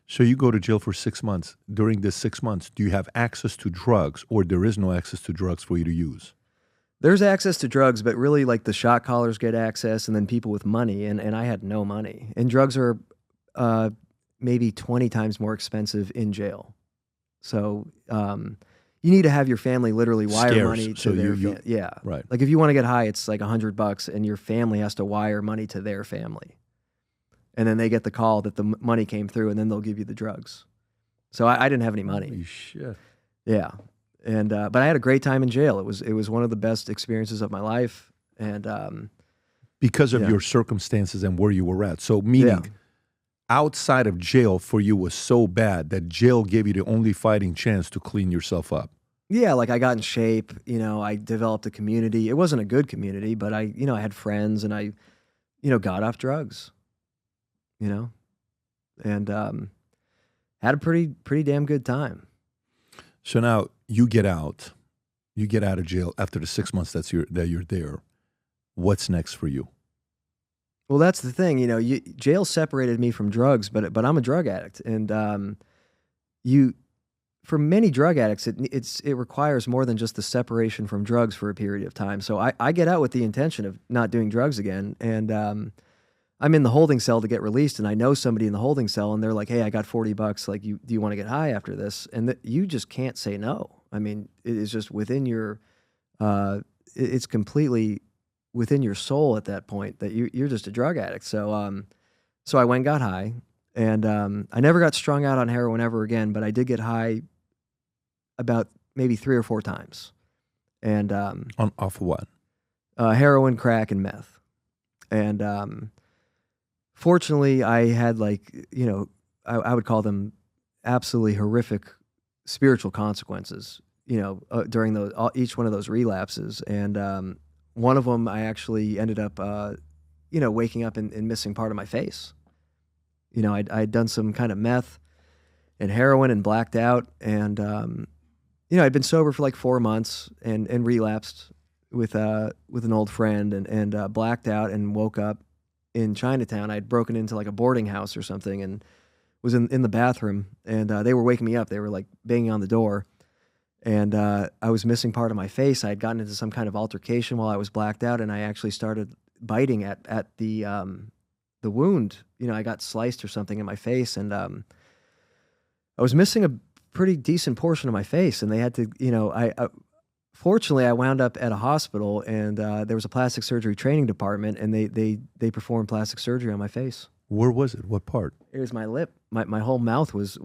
So you go to jail for 6 months. During this 6 months, do you have access to drugs, or there is no access to drugs for you to use? There's access to drugs, but really like the shot callers get access, and then people with money, and I had no money. And drugs are maybe 20 times more expensive in jail. So you need to have your family literally wire money to their family. Yeah. Right. Like if you want to get high, it's like $100, and your family has to wire money to their family. And then they get the call that the money came through, and then they'll give you the drugs. So I didn't have any money. Holy shit. Yeah. And but I had a great time in jail. It was one of the best experiences of my life. And because of your circumstances and where you were at. So meaning outside of jail for you was so bad that jail gave you the only fighting chance to clean yourself up. Yeah, like I got in shape, I developed a community. It wasn't a good community, but I had friends, and I, got off drugs, and had a pretty damn good time. So now you get out of jail after the 6 months that you're there. What's next for you? Well, that's the thing, jail separated me from drugs, but I'm a drug addict, and for many drug addicts, it requires more than just the separation from drugs for a period of time. So I get out with the intention of not doing drugs again, and I'm in the holding cell to get released, and I know somebody in the holding cell, and they're like, "Hey, I got $40. Like, do you want to get high after this?" And you just can't say no. I mean, it is just within your, it's completely within your soul at that point that you're just a drug addict. So, so I went and got high, and I never got strung out on heroin ever again, but I did get high about maybe 3 or 4 times, and off of what? Heroin, crack, and meth, and fortunately, I had I would call them absolutely horrific spiritual consequences, during each one of those relapses. And one of them, I actually ended up, waking up and missing part of my face. I'd done some kind of meth and heroin and blacked out. And, I'd been sober for like 4 months and relapsed with an old friend and blacked out and woke up in Chinatown. I'd broken into like a boarding house or something and was in the bathroom, and they were waking me up. They were like banging on the door, and I was missing part of my face. I had gotten into some kind of altercation while I was blacked out, and I actually started biting at the wound. I got sliced or something in my face, and I was missing a pretty decent portion of my face, and they had to, fortunately, I wound up at a hospital, and there was a plastic surgery training department, and they performed plastic surgery on my face. Where was it? What part? It was my lip. My whole mouth was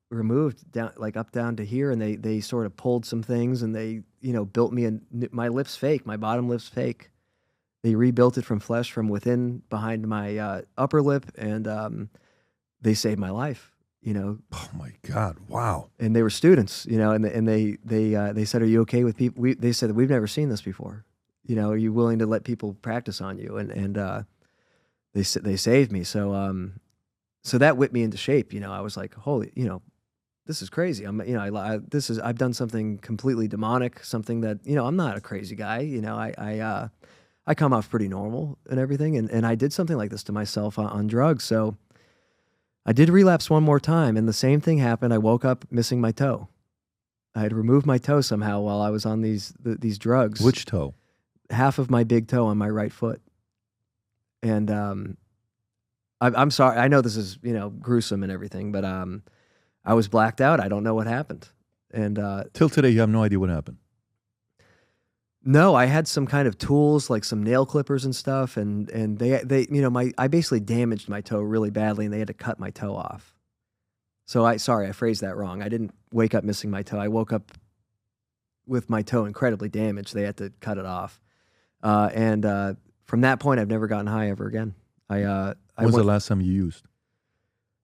removed down, like up down to here, and they sort of pulled some things, and they built me my lip's fake. My bottom lip's fake. They rebuilt it from flesh from within behind my upper lip, and they saved my life. Oh my God! Wow. And they were students, and they said, "Are you okay with people?" They said, "We've never seen this before." You know, are you willing to let people practice on you? And they saved me. So so that whipped me into shape. You know, I was like, holy, you know, this is crazy. I've done something completely demonic, something that, you know, I'm not a crazy guy. You know, I come off pretty normal and everything. And I did something like this to myself on drugs. So I did relapse one more time, and the same thing happened. I woke up missing my toe. I had removed my toe somehow while I was on these drugs. Which toe? Half of my big toe on my right foot. And I'm sorry. I know this is, you know, gruesome and everything, but I was blacked out. I don't know what happened. And till today, you have no idea what happened. No, I had some kind of tools, like some nail clippers and stuff, and they you know, I basically damaged my toe really badly, and they had to cut my toe off. So I phrased that wrong. I didn't wake up missing my toe. I woke up with my toe incredibly damaged. They had to cut it off. And from that point, I've never gotten high ever again. When was the last time you used?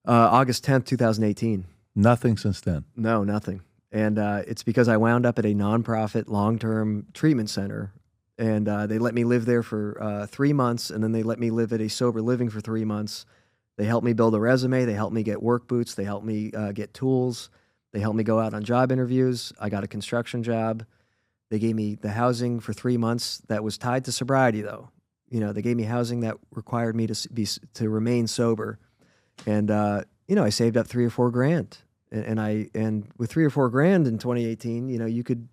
August 10th, 2018. Nothing since then? No, nothing. And it's because I wound up at a nonprofit long-term treatment center, and they let me live there for 3 months, and then they let me live at a sober living for 3 months. They helped me build a resume. They helped me get work boots. They helped me get tools. They helped me go out on job interviews. I got a construction job. They gave me the housing for 3 months that was tied to sobriety, though. You know, they gave me housing that required me to remain sober, and you know, I saved up $3 or $4 grand. And with $3 or $4 grand in 2018, you know, you could,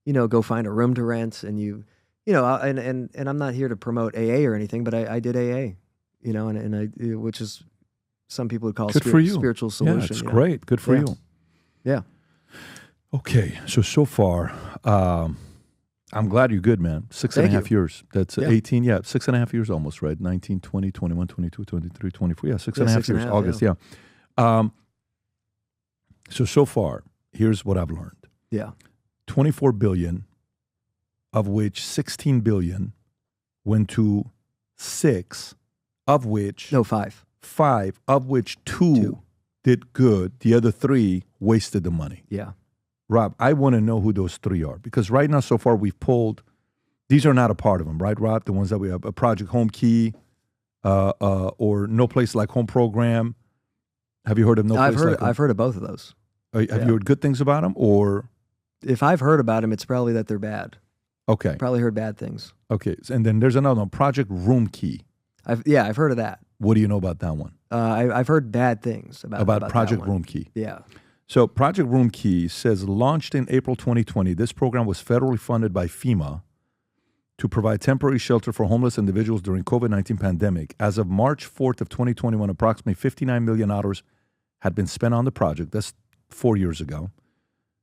you know, go find a room to rent, and you know, and I'm not here to promote AA or anything, but I did AA, you know, which is some people would call spiritual solution. Yeah, it's great. Good for you. Yeah. Okay. So far, I'm glad you're good, man. 6.5 years. That's 18. Yeah. 6.5 years almost, right? 19, 20, 21, 22, 23, 24. Yeah. 6.5 years. August. Yeah. So far, here's what I've learned. Yeah. 24 billion, of which 16 billion went to 6, of which... No, 5. 5, of which 2 did good. The other 3 wasted the money. Yeah. Rob, I want to know who those 3 are. Because right now, so far, we've pulled... These are not a part of them, right, Rob? The ones that we have, a Project Home Key, or No Place Like Home program. Have you heard of No Place Like Home? I've heard of both of those. Have you heard good things about them, or? If I've heard about them, it's probably that they're bad. Okay. Probably heard bad things. Okay, and then there's another one, Project Room Key. I've heard of that. What do you know about that one? I've heard bad things about Project Room Key. Yeah. So Project Room Key says, launched in April 2020, this program was federally funded by FEMA to provide temporary shelter for homeless individuals during COVID-19 pandemic. As of March 4th of 2021, approximately $59 million had been spent on the project. That's 4 years ago.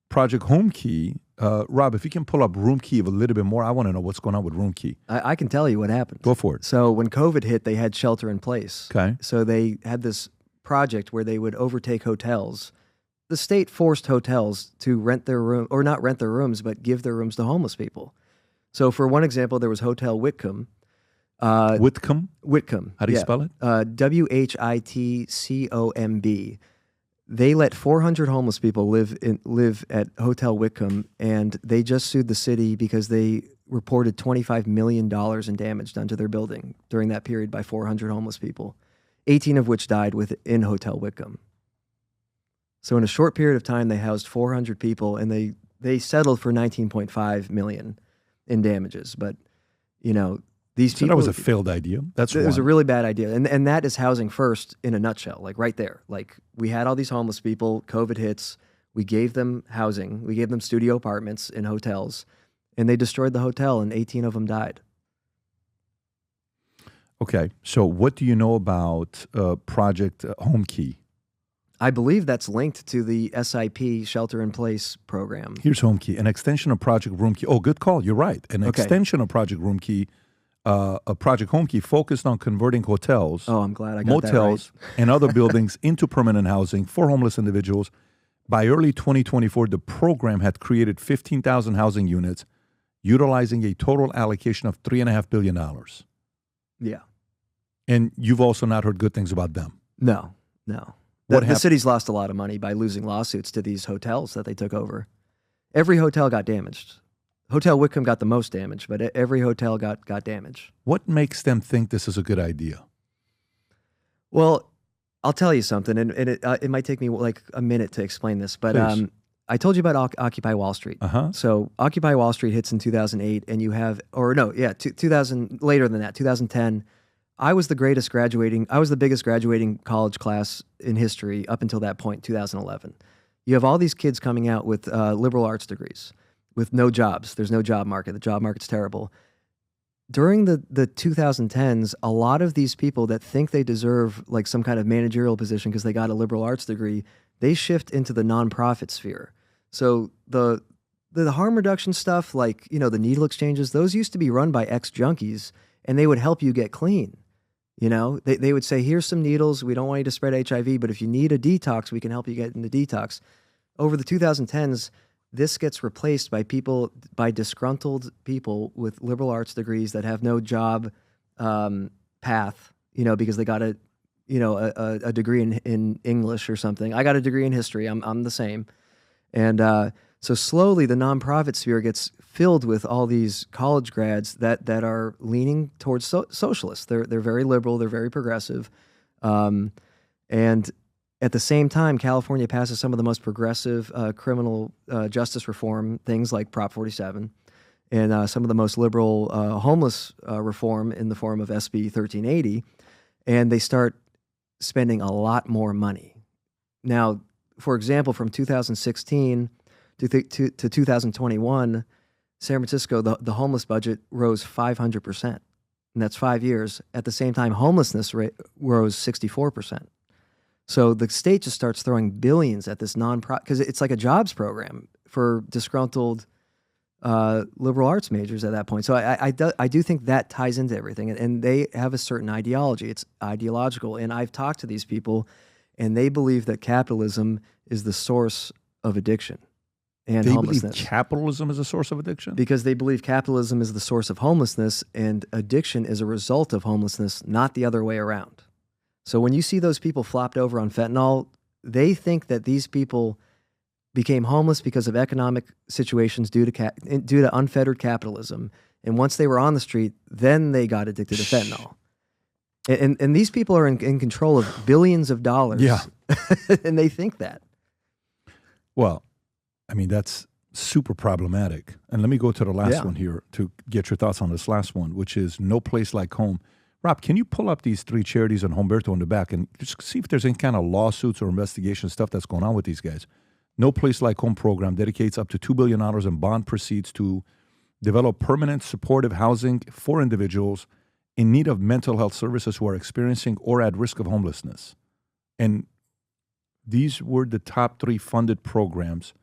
Project Home Key, Rob, if you can pull up Room Key a little bit more, I want to know what's going on with Room Key. I can tell you what happened. Go for it. So when COVID hit, they had shelter in place. Okay. So they had this project where they would overtake hotels. The state forced hotels to rent their room, or not rent their rooms, but give their rooms to homeless people. So for one example, there was Hotel Whitcomb. Whitcomb? Whitcomb. How do you spell it? WHITCOMB. They let 400 homeless people live at Hotel Whitcomb, and they just sued the city because they reported $25 million in damage done to their building during that period by 400 homeless people, 18 of which died in Hotel Whitcomb. So in a short period of time, they housed 400 people, and they settled for $19.5 million in damages. But, you know, these people... that was a failed idea. It was a really bad idea. And that is housing first in a nutshell, like right there. Like, we had all these homeless people, COVID hits, we gave them housing, we gave them studio apartments in hotels, and they destroyed the hotel, and 18 of them died. Okay, so what do you know about Project Home Key? I believe that's linked to the SIP Shelter-in-Place program. Here's Home Key, an extension of Project Room Key. Oh, good call. You're right. An extension of Project Room Key, a Project Home Key focused on converting hotels, I'm glad I got motels, that right. and other buildings into permanent housing for homeless individuals. By early 2024, the program had created 15,000 housing units, utilizing a total allocation of $3.5 billion. Yeah. And you've also not heard good things about them. No. The city's lost a lot of money by losing lawsuits to these hotels that they took over. Every hotel got damaged. Hotel Wickham got the most damage, but every hotel got damage. What makes them think this is a good idea? Well, I'll tell you something, and it might take me like a minute to explain this, but Please. I told you about Occupy Wall Street. Uh-huh. So Occupy Wall Street hits in 2008, and you have, 2000, later than that, 2010. I was the biggest graduating college class in history up until that point, 2011. You have all these kids coming out with liberal arts degrees with no jobs. There's no job market. The job market's terrible. During the 2010s, a lot of these people that think they deserve like some kind of managerial position because they got a liberal arts degree, they shift into the nonprofit sphere. So the harm reduction stuff, like, the needle exchanges, those used to be run by ex-junkies, and they would help you get clean. They would say, here's some needles. We don't want you to spread HIV, but if you need a detox, we can help you get into detox. Over the 2010s, this gets replaced by disgruntled people with liberal arts degrees that have no job path, because they got a degree in English or something. I got a degree in history. I'm the same. And so slowly the nonprofit sphere gets filled with all these college grads that are leaning towards socialists. They're very liberal. They're very progressive. And at the same time, California passes some of the most progressive criminal justice reform things like Prop 47 and some of the most liberal homeless reform in the form of SB 1380. And they start spending a lot more money. Now, for example, from 2016 to 2021, San Francisco, the homeless budget rose 500%. And that's 5 years. At the same time, homelessness rate rose 64%. So the state just starts throwing billions at this nonprofit, because it's like a jobs program for disgruntled liberal arts majors at that point. So I do think that ties into everything. And they have a certain ideology. It's ideological. And I've talked to these people, and they believe that capitalism is the source of addiction and homelessness. They believe capitalism is a source of addiction? Because they believe capitalism is the source of homelessness, and addiction is a result of homelessness, not the other way around. So when you see those people flopped over on fentanyl, they think that these people became homeless because of economic situations due to unfettered capitalism. And once they were on the street, then they got addicted to fentanyl. And these people are in control of billions of dollars. Yeah. And they think that. Well, I mean, that's super problematic. And let me go to the last one here to get your thoughts on this last one, which is No Place Like Home. Rob, can you pull up these three charities and Humberto in the back and just see if there's any kind of lawsuits or investigation stuff that's going on with these guys? No Place Like Home program dedicates up to $2 billion in bond proceeds to develop permanent supportive housing for individuals in need of mental health services who are experiencing or at risk of homelessness. And these were the top three funded programs.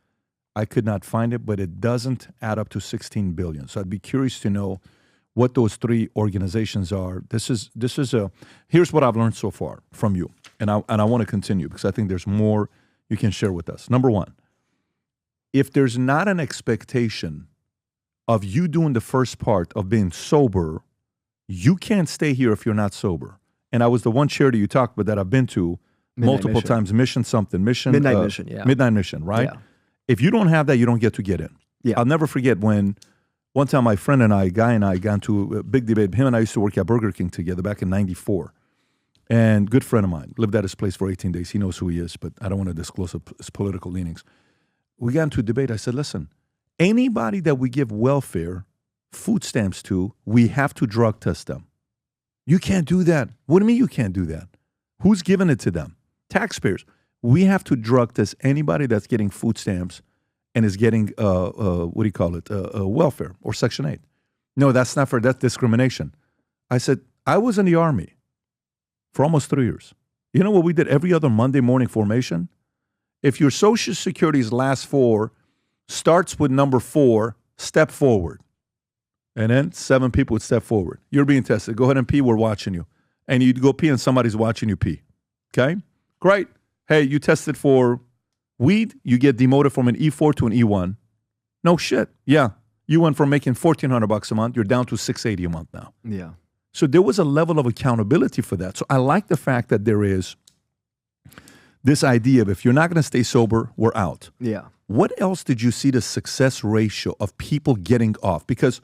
I could not find it, but it doesn't add up to $16 billion. So I'd be curious to know what those three organizations are. Here's what I've learned so far from you, and I want to continue because I think there's more you can share with us. Number one, if there's not an expectation of you doing the first part of being sober, you can't stay here if you're not sober. And I was the one charity you talked about that I've been to multiple times, Midnight Mission, right? Yeah. If you don't have that, you don't get in. Yeah. I'll never forget when one time my friend and I, Guy and I, got into a big debate. Him and I used to work at Burger King together back in '94. And good friend of mine, lived at his place for 18 days. He knows who he is, but I don't want to disclose his political leanings. We got into a debate. I said, listen, anybody that we give welfare, food stamps to, we have to drug test them. You can't do that. What do you mean you can't do that? Who's giving it to them? Taxpayers. We have to drug test anybody that's getting food stamps and is getting, welfare or Section 8. No, that's not fair. That's discrimination. I said, I was in the Army for almost 3 years. You know what we did every other Monday morning formation? If your Social Security's last four starts with number 4, step forward. And then 7 people would step forward. You're being tested. Go ahead and pee. We're watching you. And you'd go pee and somebody's watching you pee. Okay? Great. Hey, you tested for weed, you get demoted from an E4 to an E1. No shit. Yeah. You went from making $1,400 a month, you're down to $680 a month now. Yeah. So there was a level of accountability for that. So I like the fact that there is this idea of if you're not going to stay sober, we're out. Yeah. What else did you see the success ratio of people getting off? Because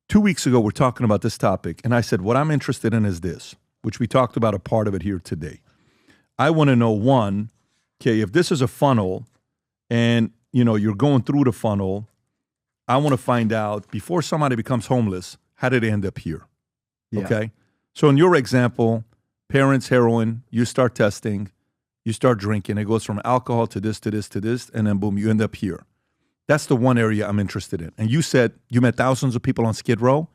2 weeks ago, we're talking about this topic, and I said, what I'm interested in is this, which we talked about a part of it here today. I want to know, one, okay, if this is a funnel and, you're going through the funnel, I want to find out, before somebody becomes homeless, how did they end up here? Yeah. Okay? So in your example, parents, heroin, you start testing, you start drinking, it goes from alcohol to this, to this, to this, and then boom, you end up here. That's the one area I'm interested in. And you said you met thousands of people on Skid Row,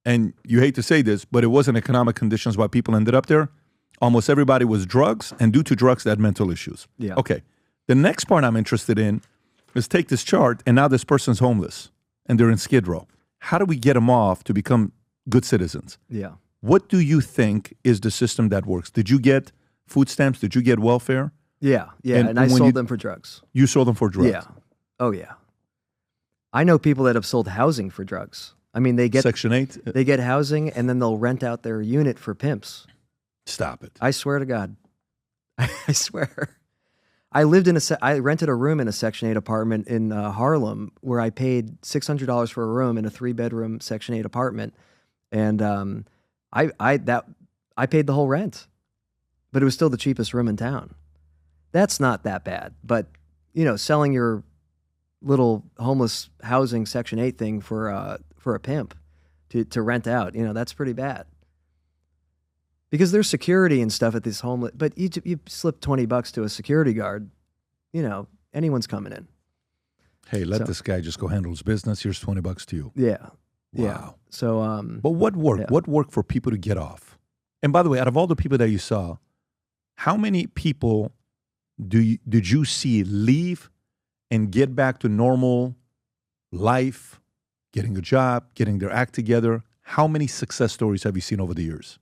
and you hate to say this, but it wasn't economic conditions why people ended up there. Almost everybody was drugs, and due to drugs, they had mental issues. Yeah. Okay. The next part I'm interested in is take this chart, and now this person's homeless, and they're in Skid Row. How do we get them off to become good citizens? Yeah. What do you think is the system that works? Did you get food stamps? Did you get welfare? Yeah. And I sold them for drugs. You sold them for drugs? Yeah. Oh, yeah. I know people that have sold housing for drugs. I mean, they get Section 8? They get housing, and then they'll rent out their unit for pimps. Stop it. I swear to God. I swear. I lived in I rented a room in a Section 8 apartment in Harlem where I paid $600 for a room in a 3-bedroom Section 8 apartment. And I paid the whole rent, but it was still the cheapest room in town. That's not that bad. But, selling your little homeless housing Section 8 thing for a pimp to rent out, that's pretty bad. Because there's security and stuff at this homeless, but you slip $20 to a security guard, anyone's coming in. Hey, let this guy just go handle his business. Here's $20 to you. Yeah. Wow. Yeah. So, but what worked? Yeah. What worked for people to get off? And by the way, out of all the people that you saw, how many people did you see leave and get back to normal life, getting a job, getting their act together? How many success stories have you seen over the years?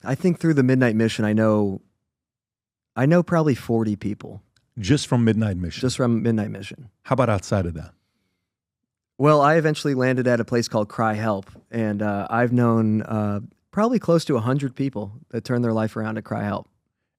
I think through the Midnight Mission, I know probably 40 people. Just from Midnight Mission? Just from Midnight Mission. How about outside of that? Well, I eventually landed at a place called Cry Help, and I've known probably close to 100 people that turned their life around at Cry Help.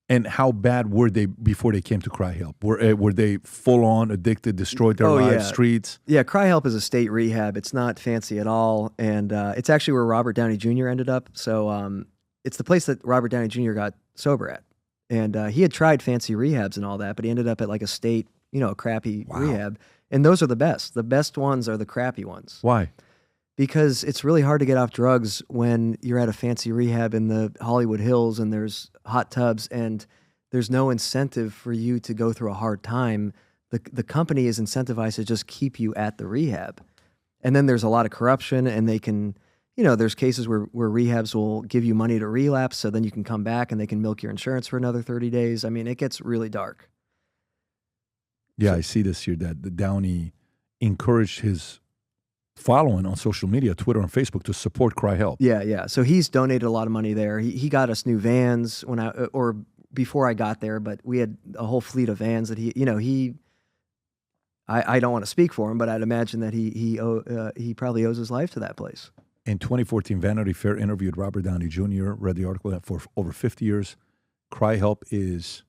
And how bad were they before they came to Cry Help? Were they full-on addicted, destroyed their lives, streets? Yeah, Cry Help is a state rehab. It's not fancy at all, and it's actually where Robert Downey Jr. ended up. So it's the place that Robert Downey Jr. got sober at. And he had tried fancy rehabs and all that, but he ended up at like a state, a crappy rehab. And those are the best. The best ones are the crappy ones. Why? Because it's really hard to get off drugs when you're at a fancy rehab in the Hollywood Hills and there's hot tubs and there's no incentive for you to go through a hard time. The company is incentivized to just keep you at the rehab. And then there's a lot of corruption, and they can, there's cases where rehabs will give you money to relapse, so then you can come back and they can milk your insurance for another 30 days. I mean, it gets really dark. Yeah, I see this here, that the Downey encouraged his following on social media, Twitter and Facebook, to support Cry Help. Yeah. So he's donated a lot of money there. He got us new vans before I got there, but we had a whole fleet of vans that I don't want to speak for him, but I'd imagine that he probably owes his life to that place. In 2014, Vanity Fair interviewed Robert Downey Jr., read the article that for over 50 years, Cry Help is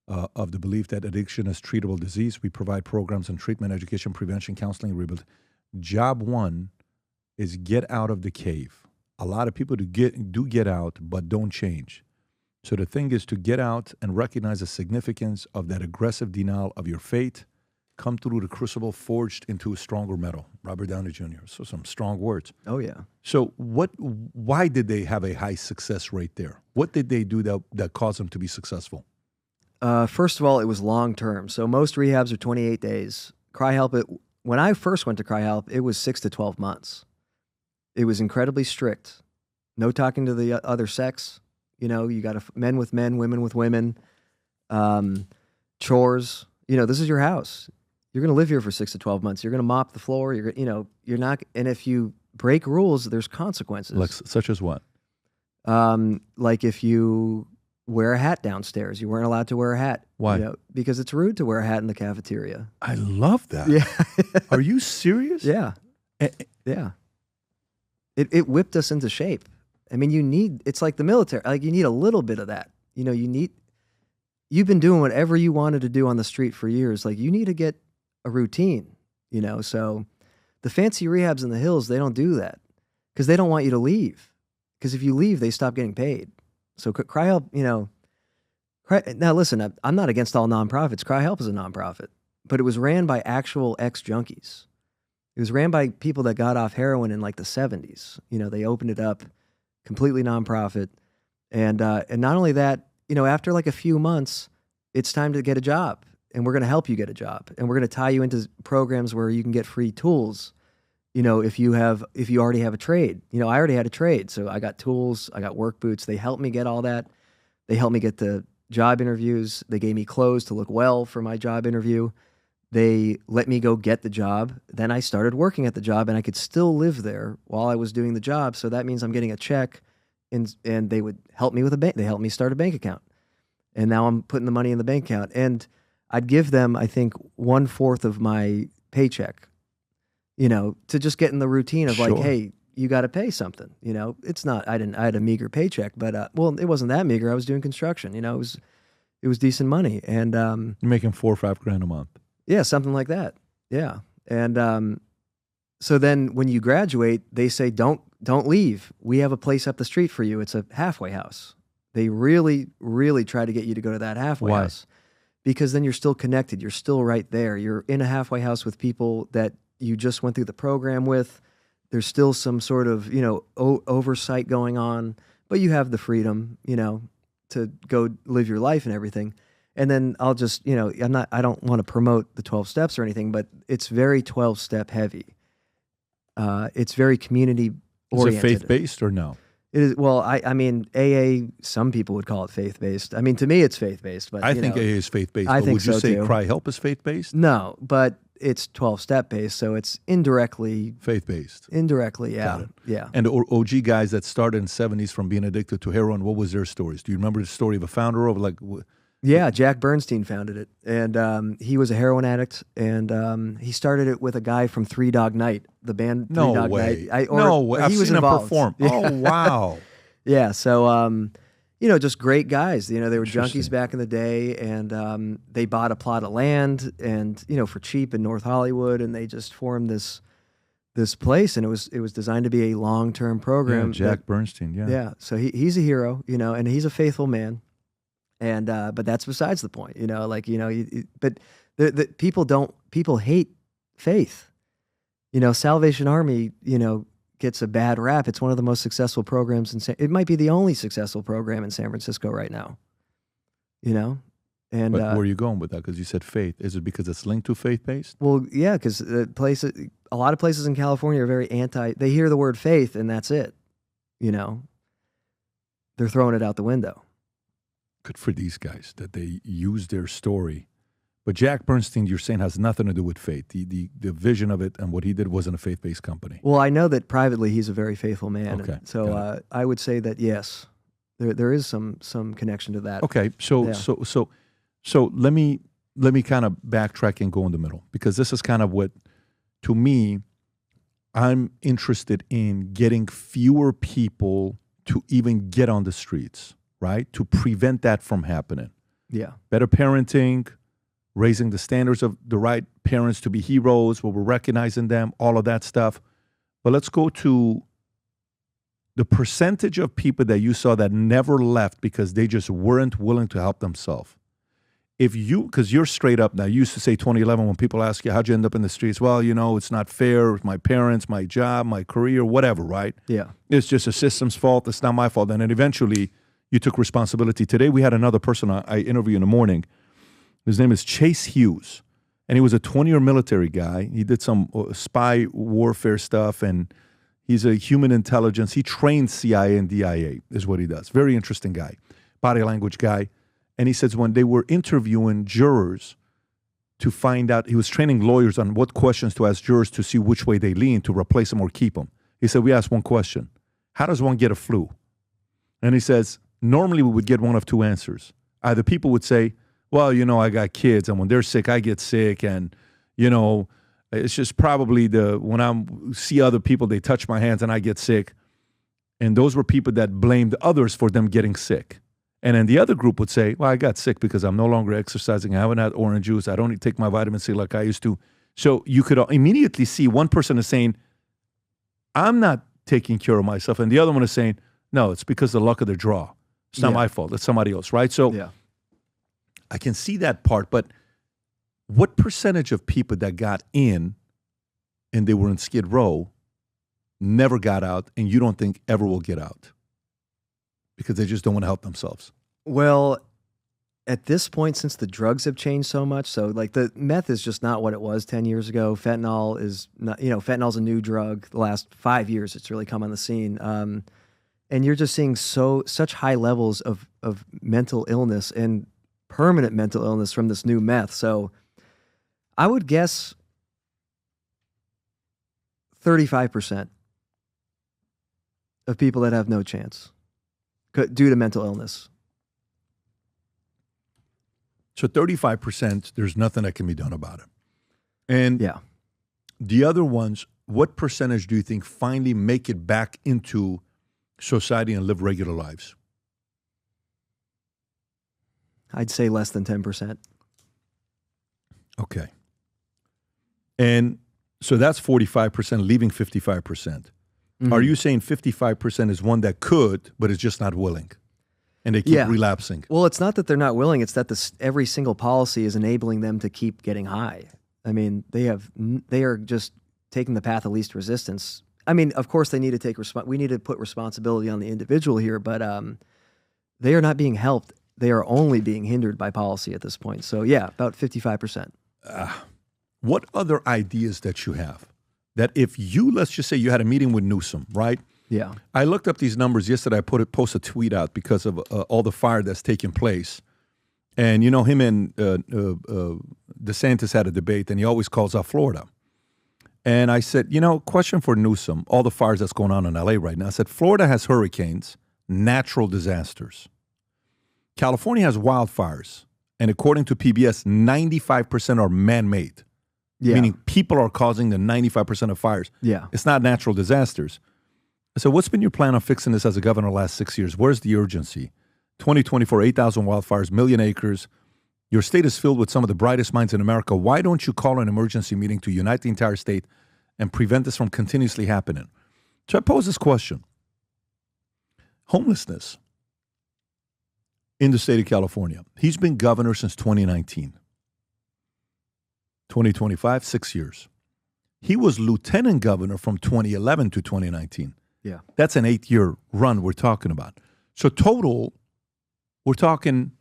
of the belief that addiction is treatable disease. We provide programs on treatment, education, prevention, counseling, and rehabilitation. Job one is get out of the cave. A lot of people do get out, but don't change. So the thing is to get out and recognize the significance of that aggressive denial of your fate, come through the crucible forged into a stronger metal. Robert Downey Jr. So some strong words. Oh, yeah. So why did they have a high success rate there? What did they do that caused them to be successful? First of all, it was long term. So most rehabs are 28 days. Cry Help, when I first went to Cry Help, it was 6 to 12 months. It was incredibly strict. No talking to the other sex. You got men with men, women with women. Chores. This is your house. You're going to live here for 6 to 12 months. You're going to mop the floor. You're not. And if you break rules, there's consequences. Like such as what? Like if you wear a hat downstairs, you weren't allowed to wear a hat. Why? Because it's rude to wear a hat in the cafeteria. I love that. Yeah. Are you serious? Yeah. Yeah. It whipped us into shape. I mean, it's like the military. Like you need a little bit of that. You you've been doing whatever you wanted to do on the street for years. Like, you need to get a routine, you know? So the fancy rehabs in the hills, they don't do that because they don't want you to leave. Because if you leave, they stop getting paid. So Cry Help, you know, now listen, I'm not against all nonprofits. Cry Help is a nonprofit, but it was ran by actual ex-junkies. It was ran by people that got off heroin in like the 70s. You know, they opened it up, completely nonprofit. And not only that, you know, after like a few months, it's time to get a job, and we're going to help you get a job, and we're going to tie you into programs where you can get free tools. You know, if you already have a trade. You know, I already had a trade, so I got tools, I got work boots. They helped me get all that. They helped me get the job interviews. They gave me clothes to look well for my job interview. They let me go get the job. Then I started working at the job, and I could still live there while I was doing the job. So that means I'm getting a check, and they would help me with a bank. They helped me start a bank account. And now I'm putting the money in the bank account. And I'd give them, I think, 1/4 of my paycheck, you know, to just get in the routine of like, hey, you got to pay something. You know, it's not, I had a meager paycheck, but, well, it wasn't that meager. I was doing construction, you know, it was decent money. And, you're making $4 or $5 grand a month. Yeah, something like that. Yeah. And, so then when you graduate, they say, don't leave. We have a place up the street for you. It's a halfway house. They really, really try to get you to go to that halfway house because then you're still connected. You're still right there. You're in a halfway house with people that you just went through the program with. There's still some sort of, you know, oversight going on, but you have the freedom, you know, to go live your life and everything. And then I'll just, you know, I don't want to promote the 12 steps or anything, but it's very 12-step heavy. It's very community oriented. Is it faith-based or no? It is. Well, I mean, AA, some people would call it faith-based. I mean, to me, it's faith-based. But I think AA is faith-based. I but think would you so say too. Cry Help is faith-based? No, but it's 12-step based, so it's indirectly faith-based. Indirectly, yeah. Got it. Yeah. And the OG guys that started in the 70s from being addicted to heroin, what was their stories? Do you remember the story of a founder of like... Yeah, Jack Bernstein founded it, and he was a heroin addict, and he started it with a guy from Three Dog Night, the band Three Dog Night. No way. I've he was seen him involved. perform. Oh, wow. Yeah, so, you know, just great guys. You know, they were junkies back in the day, and they bought a plot of land, and, you know, for cheap in North Hollywood, and they just formed this place, and it was designed to be a long-term program. Yeah, Jack Bernstein, yeah. Yeah, so he's a hero, you know, and he's a faithful man. And but that's besides the point, you know. Like, you know, but the people hate faith. You know, Salvation Army, you know, gets a bad rap. It's one of the most successful programs it might be the only successful program in San Francisco right now. You know, and but where are you going with that? Because you said faith. Is it because it's linked to faith-based? Well, yeah, because a lot of places in California are very anti. They hear the word faith and that's it. You know, they're throwing it out the window. Good for these guys that they use their story. But Jack Bernstein, you're saying, has nothing to do with faith. The vision of it and what he did wasn't a faith-based company. Well, I know that privately he's a very faithful man. Okay, so I would say that, yes, there is some connection to that. Okay, so let me kind of backtrack and go in the middle, because this is kind of what, to me, I'm interested in getting fewer people to even get on the streets. Right? To prevent that from happening. Yeah. Better parenting, raising the standards of the right parents to be heroes, where we're recognizing them, all of that stuff. But let's go to the percentage of people that you saw that never left because they just weren't willing to help themselves. Because you're straight up now. You used to say 2011 when people ask you, how'd you end up in the streets? Well, you know, it's not fair. My parents, my job, my career, whatever, right? Yeah. It's just a system's fault. It's not my fault. And then eventually you took responsibility. Today we had another person I interviewed in the morning. His name is Chase Hughes, and he was a 20-year military guy. He did some spy warfare stuff, and he's a human intelligence. He trained CIA and DIA is what he does. Very interesting guy, body language guy. And he says when they were interviewing jurors to find out, he was training lawyers on what questions to ask jurors to see which way they lean to replace them or keep them. He said, we asked one question: how does one get a flu? And he says, normally we would get one of two answers. Either people would say, well, you know, I got kids, and when they're sick, I get sick, and, you know, it's just probably when I see other people, they touch my hands and I get sick. And those were people that blamed others for them getting sick. And then the other group would say, well, I got sick because I'm no longer exercising. I haven't had orange juice. I don't take my vitamin C like I used to. So you could immediately see one person is saying, I'm not taking care of myself. And the other one is saying, no, it's because of the luck of the draw. It's not my fault. It's somebody else, right? So I can see that part. But what percentage of people that got in and they were in Skid Row never got out, and you don't think ever will get out because they just don't want to help themselves? Well, at this point, since the drugs have changed so much, so like the meth is just not what it was 10 years ago. Fentanyl is not, fentanyl's a new drug. The last 5 years, it's really come on the scene. And you're just seeing such high levels of mental illness and permanent mental illness from this new meth. So I would guess 35% of people that have no chance due to mental illness. So 35%, there's nothing that can be done about it. And the other ones, what percentage do you think finally make it back into society and live regular lives? I'd say less than 10%. Okay. And so that's 45%, leaving 55%. Mm-hmm. Are you saying 55% is one that could, but is just not willing? And they keep relapsing? Well, it's not that they're not willing. It's that every single policy is enabling them to keep getting high. I mean, they are just taking the path of least resistance. I mean, of course, they need to take we need to put responsibility on the individual here, but they are not being helped. They are only being hindered by policy at this point. So, yeah, about 55%. What other ideas that you have that if you, let's just say you had a meeting with Newsom, right? Yeah. I looked up these numbers yesterday. I posted a tweet out because of all the fire that's taking place. And, him and DeSantis had a debate, and he always calls out Florida. And I said, question for Newsom, all the fires that's going on in L.A. right now. I said, Florida has hurricanes, natural disasters. California has wildfires. And according to PBS, 95% are man-made. Yeah. Meaning people are causing the 95% of fires. Yeah. It's not natural disasters. So what's been your plan on fixing this as a governor the last 6 years? Where's the urgency? 2024, 8,000 wildfires, million acres. Your state is filled with some of the brightest minds in America. Why don't you call an emergency meeting to unite the entire state and prevent this from continuously happening? So I pose this question. Homelessness in the state of California. He's been governor since 2019. 2025, 6 years. He was lieutenant governor from 2011 to 2019. Yeah. That's an 8-year run we're talking about. So total, we're talking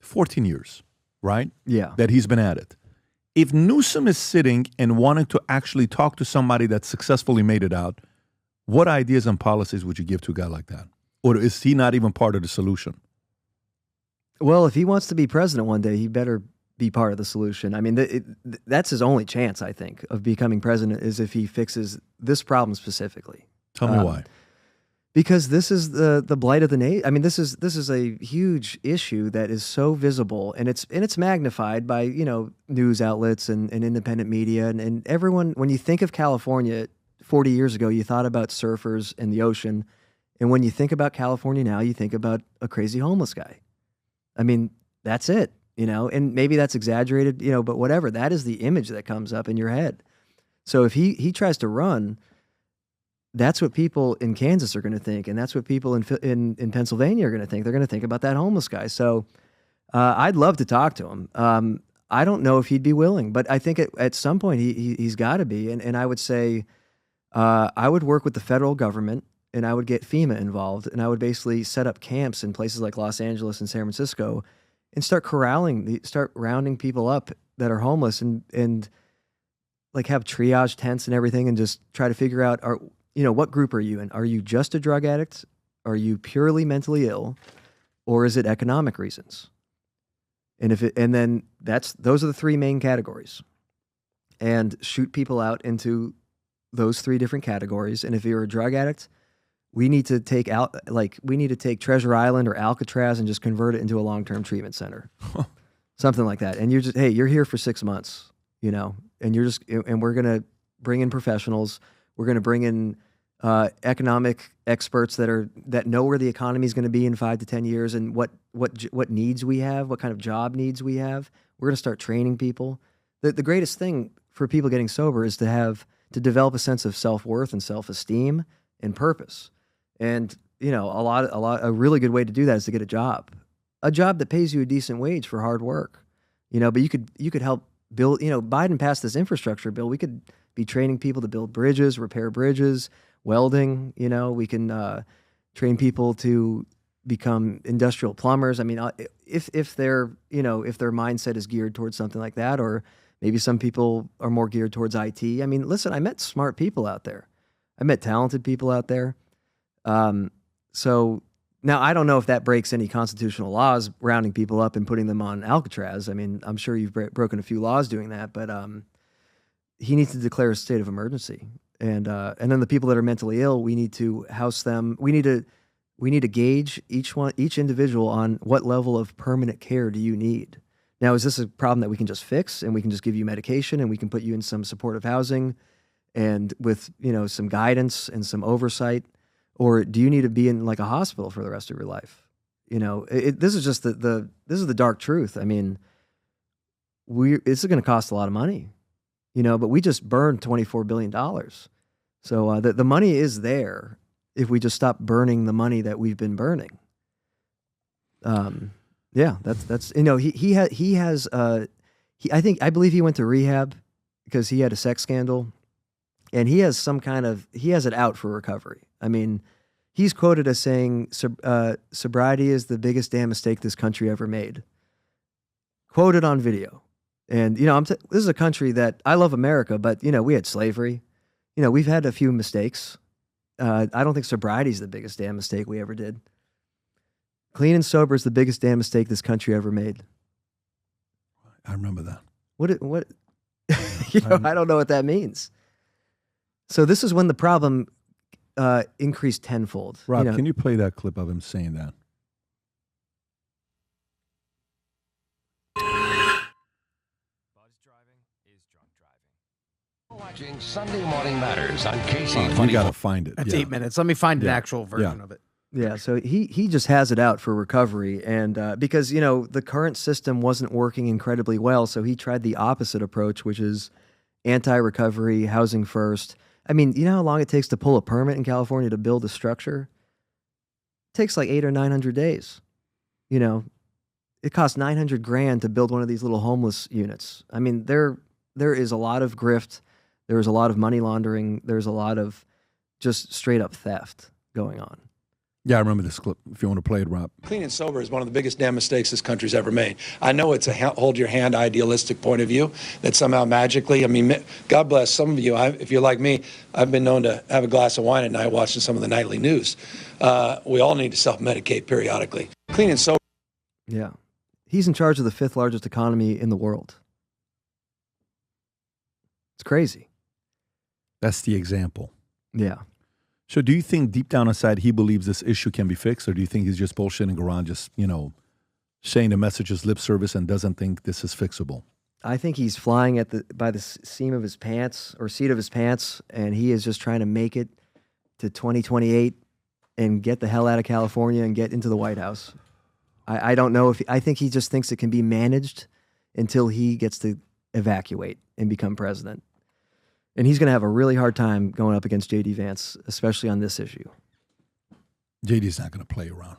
14 years, right? Yeah. That he's been at it. If Newsom is sitting and wanting to actually talk to somebody that successfully made it out, what ideas and policies would you give to a guy like that? Or is he not even part of the solution? Well, if he wants to be president one day, he better be part of the solution. I mean, that's his only chance, I think, of becoming president is if he fixes this problem specifically. Tell me why. Because this is the blight of the nation. I mean, this is a huge issue that is so visible, and it's magnified by news outlets and independent media and everyone. When you think of California 40 years ago, you thought about surfers and the ocean, and when you think about California now, you think about a crazy homeless guy. I mean, that's it. And maybe that's exaggerated, but whatever. That is the image that comes up in your head. So if he tries to run, that's what people in Kansas are going to think, and that's what people in Pennsylvania are going to think. They're going to think about that homeless guy. So I'd love to talk to him. I don't know if he'd be willing, but I think at some point he's got to be. And I would say I would work with the federal government, and I would get FEMA involved, and I would basically set up camps in places like Los Angeles and San Francisco and start rounding people up that are homeless and like have triage tents and everything and just try to figure out, what group are you in? Are you just a drug addict? Are you purely mentally ill? Or is it economic reasons? And then those are the three main categories. And shoot people out into those three different categories. And if you're a drug addict, we need to take Treasure Island or Alcatraz and just convert it into a long-term treatment center. Something like that. And you're here for 6 months, and we're going to bring in professionals. We're going to bring in economic experts that know where the economy is going to be in 5 to 10 years and what needs we have, what kind of job needs we have. We're going to start training people. The greatest thing for people getting sober is to develop a sense of self-worth and self-esteem and purpose. And a really good way to do that is to get a job that pays you a decent wage for hard work. But you could help build. Biden passed this infrastructure bill. We could be training people to build bridges, repair bridges, welding. We can train people to become industrial plumbers. I mean, if their mindset is geared towards something like that, or maybe some people are more geared towards IT. I mean, listen, I met smart people out there. I met talented people out there. So now I don't know if that breaks any constitutional laws, rounding people up and putting them on Alcatraz. I mean, I'm sure you've broken a few laws doing that, but he needs to declare a state of emergency. And then the people that are mentally ill, we need to house them. We need to gauge each individual on what level of permanent care do you need. Now, is this a problem that we can just fix and we can just give you medication and we can put you in some supportive housing and with, some guidance and some oversight? Or do you need to be in like a hospital for the rest of your life? This is just this is the dark truth. I mean, this is going to cost a lot of money, but we just burned $24 billion. So the money is there if we just stop burning the money that we've been burning. Yeah, that's I believe he went to rehab because he had a sex scandal, and he has it out for recovery. I mean, he's quoted as saying, sobriety is the biggest damn mistake this country ever made. Quoted on video. And, this is a country that, I love America, but, we had slavery. We've had a few mistakes. I don't think sobriety is the biggest damn mistake we ever did. Clean and sober is the biggest damn mistake this country ever made. I remember that. What? I don't know what that means. So this is when the problem increased tenfold. Rob, can you play that clip of him saying that? Watching Sunday Morning Matters on KC. You got to find it. That's 8 minutes. Let me find an actual version of it. Yeah, so he just has it out for recovery, and because the current system wasn't working incredibly well, so he tried the opposite approach, which is anti-recovery, housing first. I mean, you know how long it takes to pull a permit in California to build a structure? It takes like 800 or 900 days. It costs $900,000 to build one of these little homeless units. I mean, there is a lot of grift, there is a lot of money laundering, there's a lot of just straight up theft going on. Yeah, I remember this clip, if you want to play it, Rob. Clean and sober is one of the biggest damn mistakes this country's ever made. I know it's a hold your hand idealistic point of view that somehow magically, I mean, God bless some of you. If you're like me, I've been known to have a glass of wine at night watching some of the nightly news. We all need to self-medicate periodically. Clean and sober. Yeah. He's in charge of the 5th largest economy in the world. It's crazy. That's the example. Yeah. So do you think deep down inside he believes this issue can be fixed, or do you think he's just bullshitting around, just, saying the message is lip service and doesn't think this is fixable? I think he's flying by the seam of his pants or seat of his pants, and he is just trying to make it to 2028 and get the hell out of California and get into the White House. I don't know I think he just thinks it can be managed until he gets to evacuate and become president. And he's going to have a really hard time going up against J.D. Vance, especially on this issue. J.D.'s not going to play around.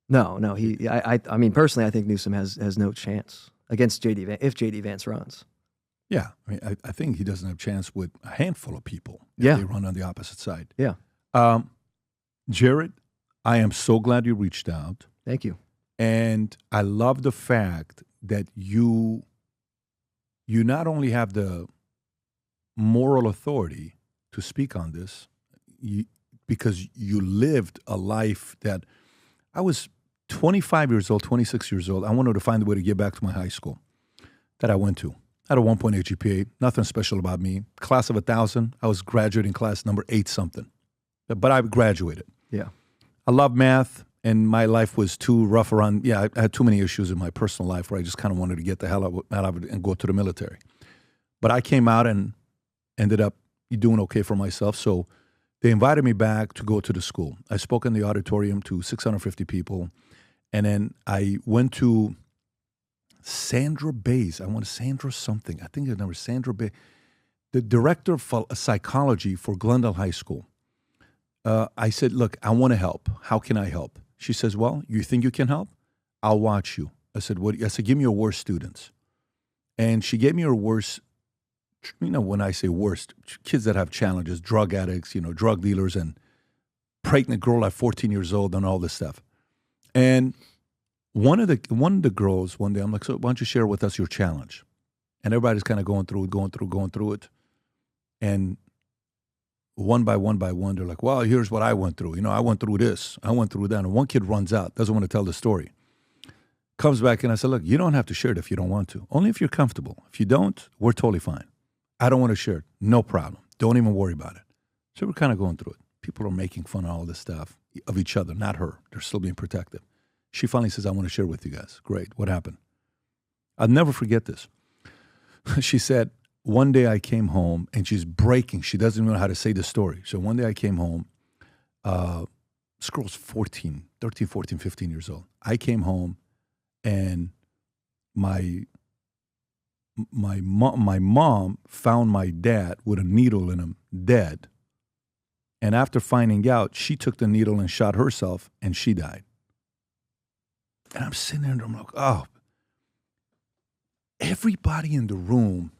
No. I mean, personally, I think Newsom has no chance against J.D. Vance if J.D. Vance runs. Yeah, I mean, I think he doesn't have a chance with a handful of people if they run on the opposite side. Yeah. Jared, I am so glad you reached out. Thank you. And I love the fact that you not only have the moral authority to speak on this, because you lived a life that I was 25 years old, 26 years old. I wanted to find a way to get back to my high school that I went to. I had a 1.8 GPA, nothing special about me. Class of 1,000, I was graduating class number 8 something. But I graduated. Yeah. I love math, and my life was too rough around. Yeah, I had too many issues in my personal life where I just kind of wanted to get the hell out of it and go to the military. But I came out and ended up doing okay for myself. So They invited me back to go to the school. I spoke in the auditorium to 650 people. And then I went to Sandra Bays. I want Sandra something. I think her name was Sandra Bays, the director of psychology for Glendale High School. I said, look, I want to help. How can I help? She says, well, you think you can help? I'll watch you. I said, what? I said, give me your worst students. And she gave me her worst, when I say worst, kids that have challenges, drug addicts, drug dealers, and pregnant girl at 14 years old and all this stuff. And one of the girls, one day, I'm like, so why don't you share with us your challenge? And everybody's kind of going through it. And one by one, they're like, well, here's what I went through. I went through this. I went through that. And one kid runs out, doesn't want to tell the story. Comes back and I said, look, you don't have to share it if you don't want to. Only if you're comfortable. If you don't, we're totally fine. I don't want to share it. No problem. Don't even worry about it. So we're kind of going through it. People are making fun of all this stuff, of each other, not her. They're still being protective. She finally says, I want to share with you guys. Great. What happened? I'll never forget this. She said, one day I came home, and she's breaking. She doesn't even know how to say the story. So one day I came home. This girl's 13, 14, 15 years old. I came home, and my mom found my dad with a needle in him, dead. And after finding out, she took the needle and shot herself, and she died. And I'm sitting there, and I'm like, oh. Everybody in the room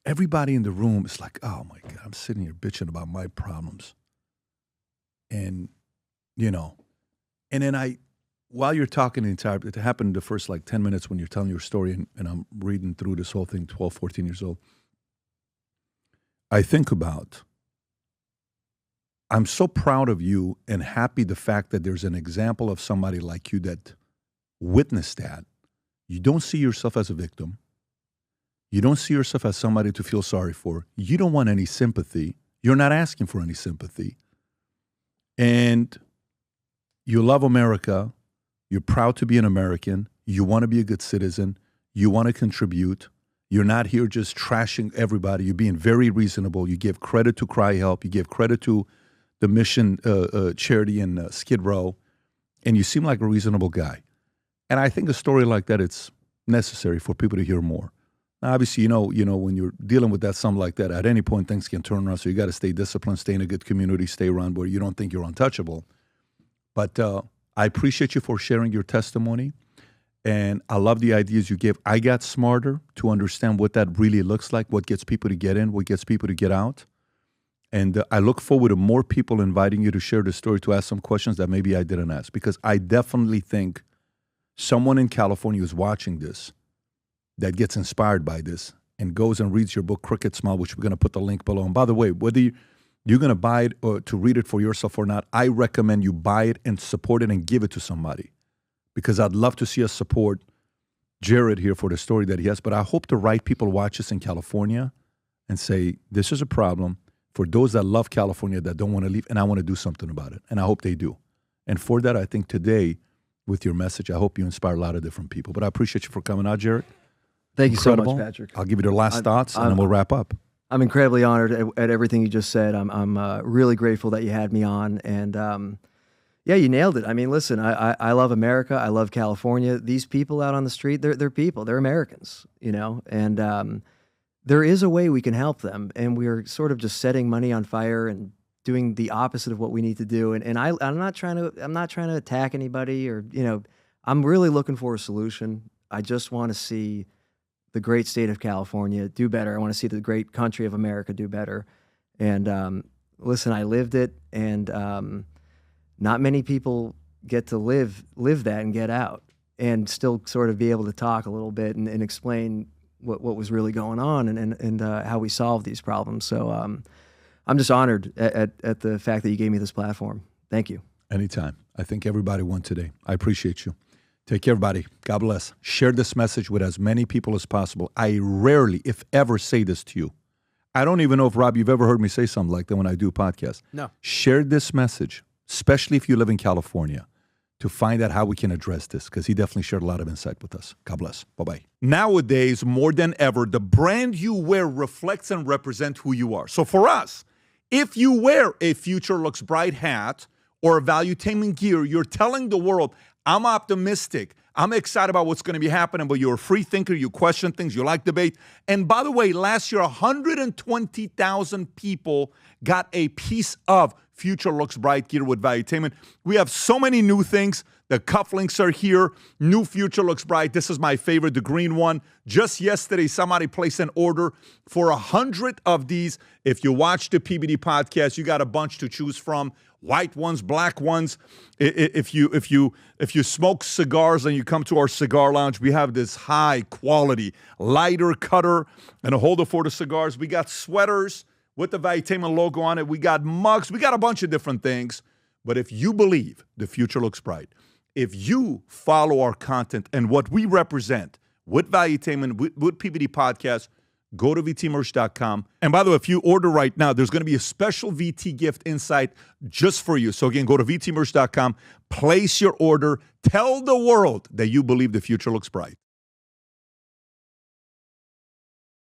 is like, oh, my God, I'm sitting here bitching about my problems. And, and then while you're talking it happened the first 10 minutes when you're telling your story, and I'm reading through this whole thing, 12, 14 years old. I think about, I'm so proud of you and happy the fact that there's an example of somebody like you that witnessed that. You don't see yourself as a victim. You don't see yourself as somebody to feel sorry for. You don't want any sympathy. You're not asking for any sympathy. And you love America. You're proud to be an American. You want to be a good citizen. You want to contribute. You're not here just trashing everybody. You're being very reasonable. You give credit to Cry Help. You give credit to the Mission charity in Skid Row. And you seem like a reasonable guy. And I think a story like that, it's necessary for people to hear more. Now, obviously, when you're dealing with something like that, at any point things can turn around. So you got to stay disciplined, stay in a good community, stay around where you don't think you're untouchable. But I appreciate you for sharing your testimony. And I love the ideas you gave. I got smarter to understand what that really looks like, what gets people to get in, what gets people to get out. And I look forward to more people inviting you to share the story, to ask some questions that maybe I didn't ask. Because I definitely think someone in California who's watching this that gets inspired by this and goes and reads your book, Crooked Smile, which we're going to put the link below. And by the way, whether you're going to buy it or to read it for yourself or not, I recommend you buy it and support it and give it to somebody, because I'd love to see us support Jared here for the story that he has. But I hope the right people watch this in California and say, this is a problem for those that love California that don't want to leave, and I want to do something about it. And I hope they do. And for that, I think today, with your message, I hope you inspire a lot of different people. But I appreciate you for coming out, Jared. Thank you so Incredible. much, Patrick. I'll give you the last thoughts, and then we'll wrap up. I'm incredibly honored at everything you just said. I'm really grateful that you had me on. And yeah, you nailed it. I mean, listen, I love America. I love California. These people out on the street, they're people. They're Americans, and there is a way we can help them. And we're sort of just setting money on fire and doing the opposite of what we need to do. And I'm not trying to attack anybody, or, I'm really looking for a solution. I just want to see the great state of California do better. I want to see the great country of America do better. And listen, I lived it, and not many people get to live that and get out and still sort of be able to talk a little bit and explain what was really going on and how we solve these problems. So I'm just honored at the fact that you gave me this platform. Thank you. Anytime. I think everybody won today. I appreciate you. Take care, everybody. God bless. Share this message with as many people as possible. I rarely, if ever, say this to you. I don't even know if, Rob, you've ever heard me say something like that when I do podcasts. No. Share this message, especially if you live in California, to find out how we can address this, because he definitely shared a lot of insight with us. God bless. Bye-bye. Nowadays, more than ever, the brand you wear reflects and represents who you are. So for us, If you wear a Future Looks Bright hat or a Valuetainment gear, you're telling the world, I'm optimistic. I'm excited about what's going to be happening, but you're a free thinker. You question things. You like debate. And by the way, last year, 120,000 people got a piece of Future Looks Bright gear with Valuetainment. We have so many new things. The cufflinks are here. New Future Looks Bright. This is my favorite, the green one. Just yesterday, somebody placed an order for 100 of these. If you watch the PBD podcast, you got a bunch to choose from. White ones, black ones. If you smoke cigars and you come to our cigar lounge, we have this high quality lighter cutter and a holder for the cigars. We got sweaters with the Valuetainment logo on it. We got mugs. We got a bunch of different things. But if you believe the future looks bright, if you follow our content and what we represent with Valuetainment, with PBD Podcast, go to vtmerch.com. And by the way, if you order right now, there's going to be a special VT gift inside just for you. So again, go to vtmerch.com, place your order, tell the world that you believe the future looks bright.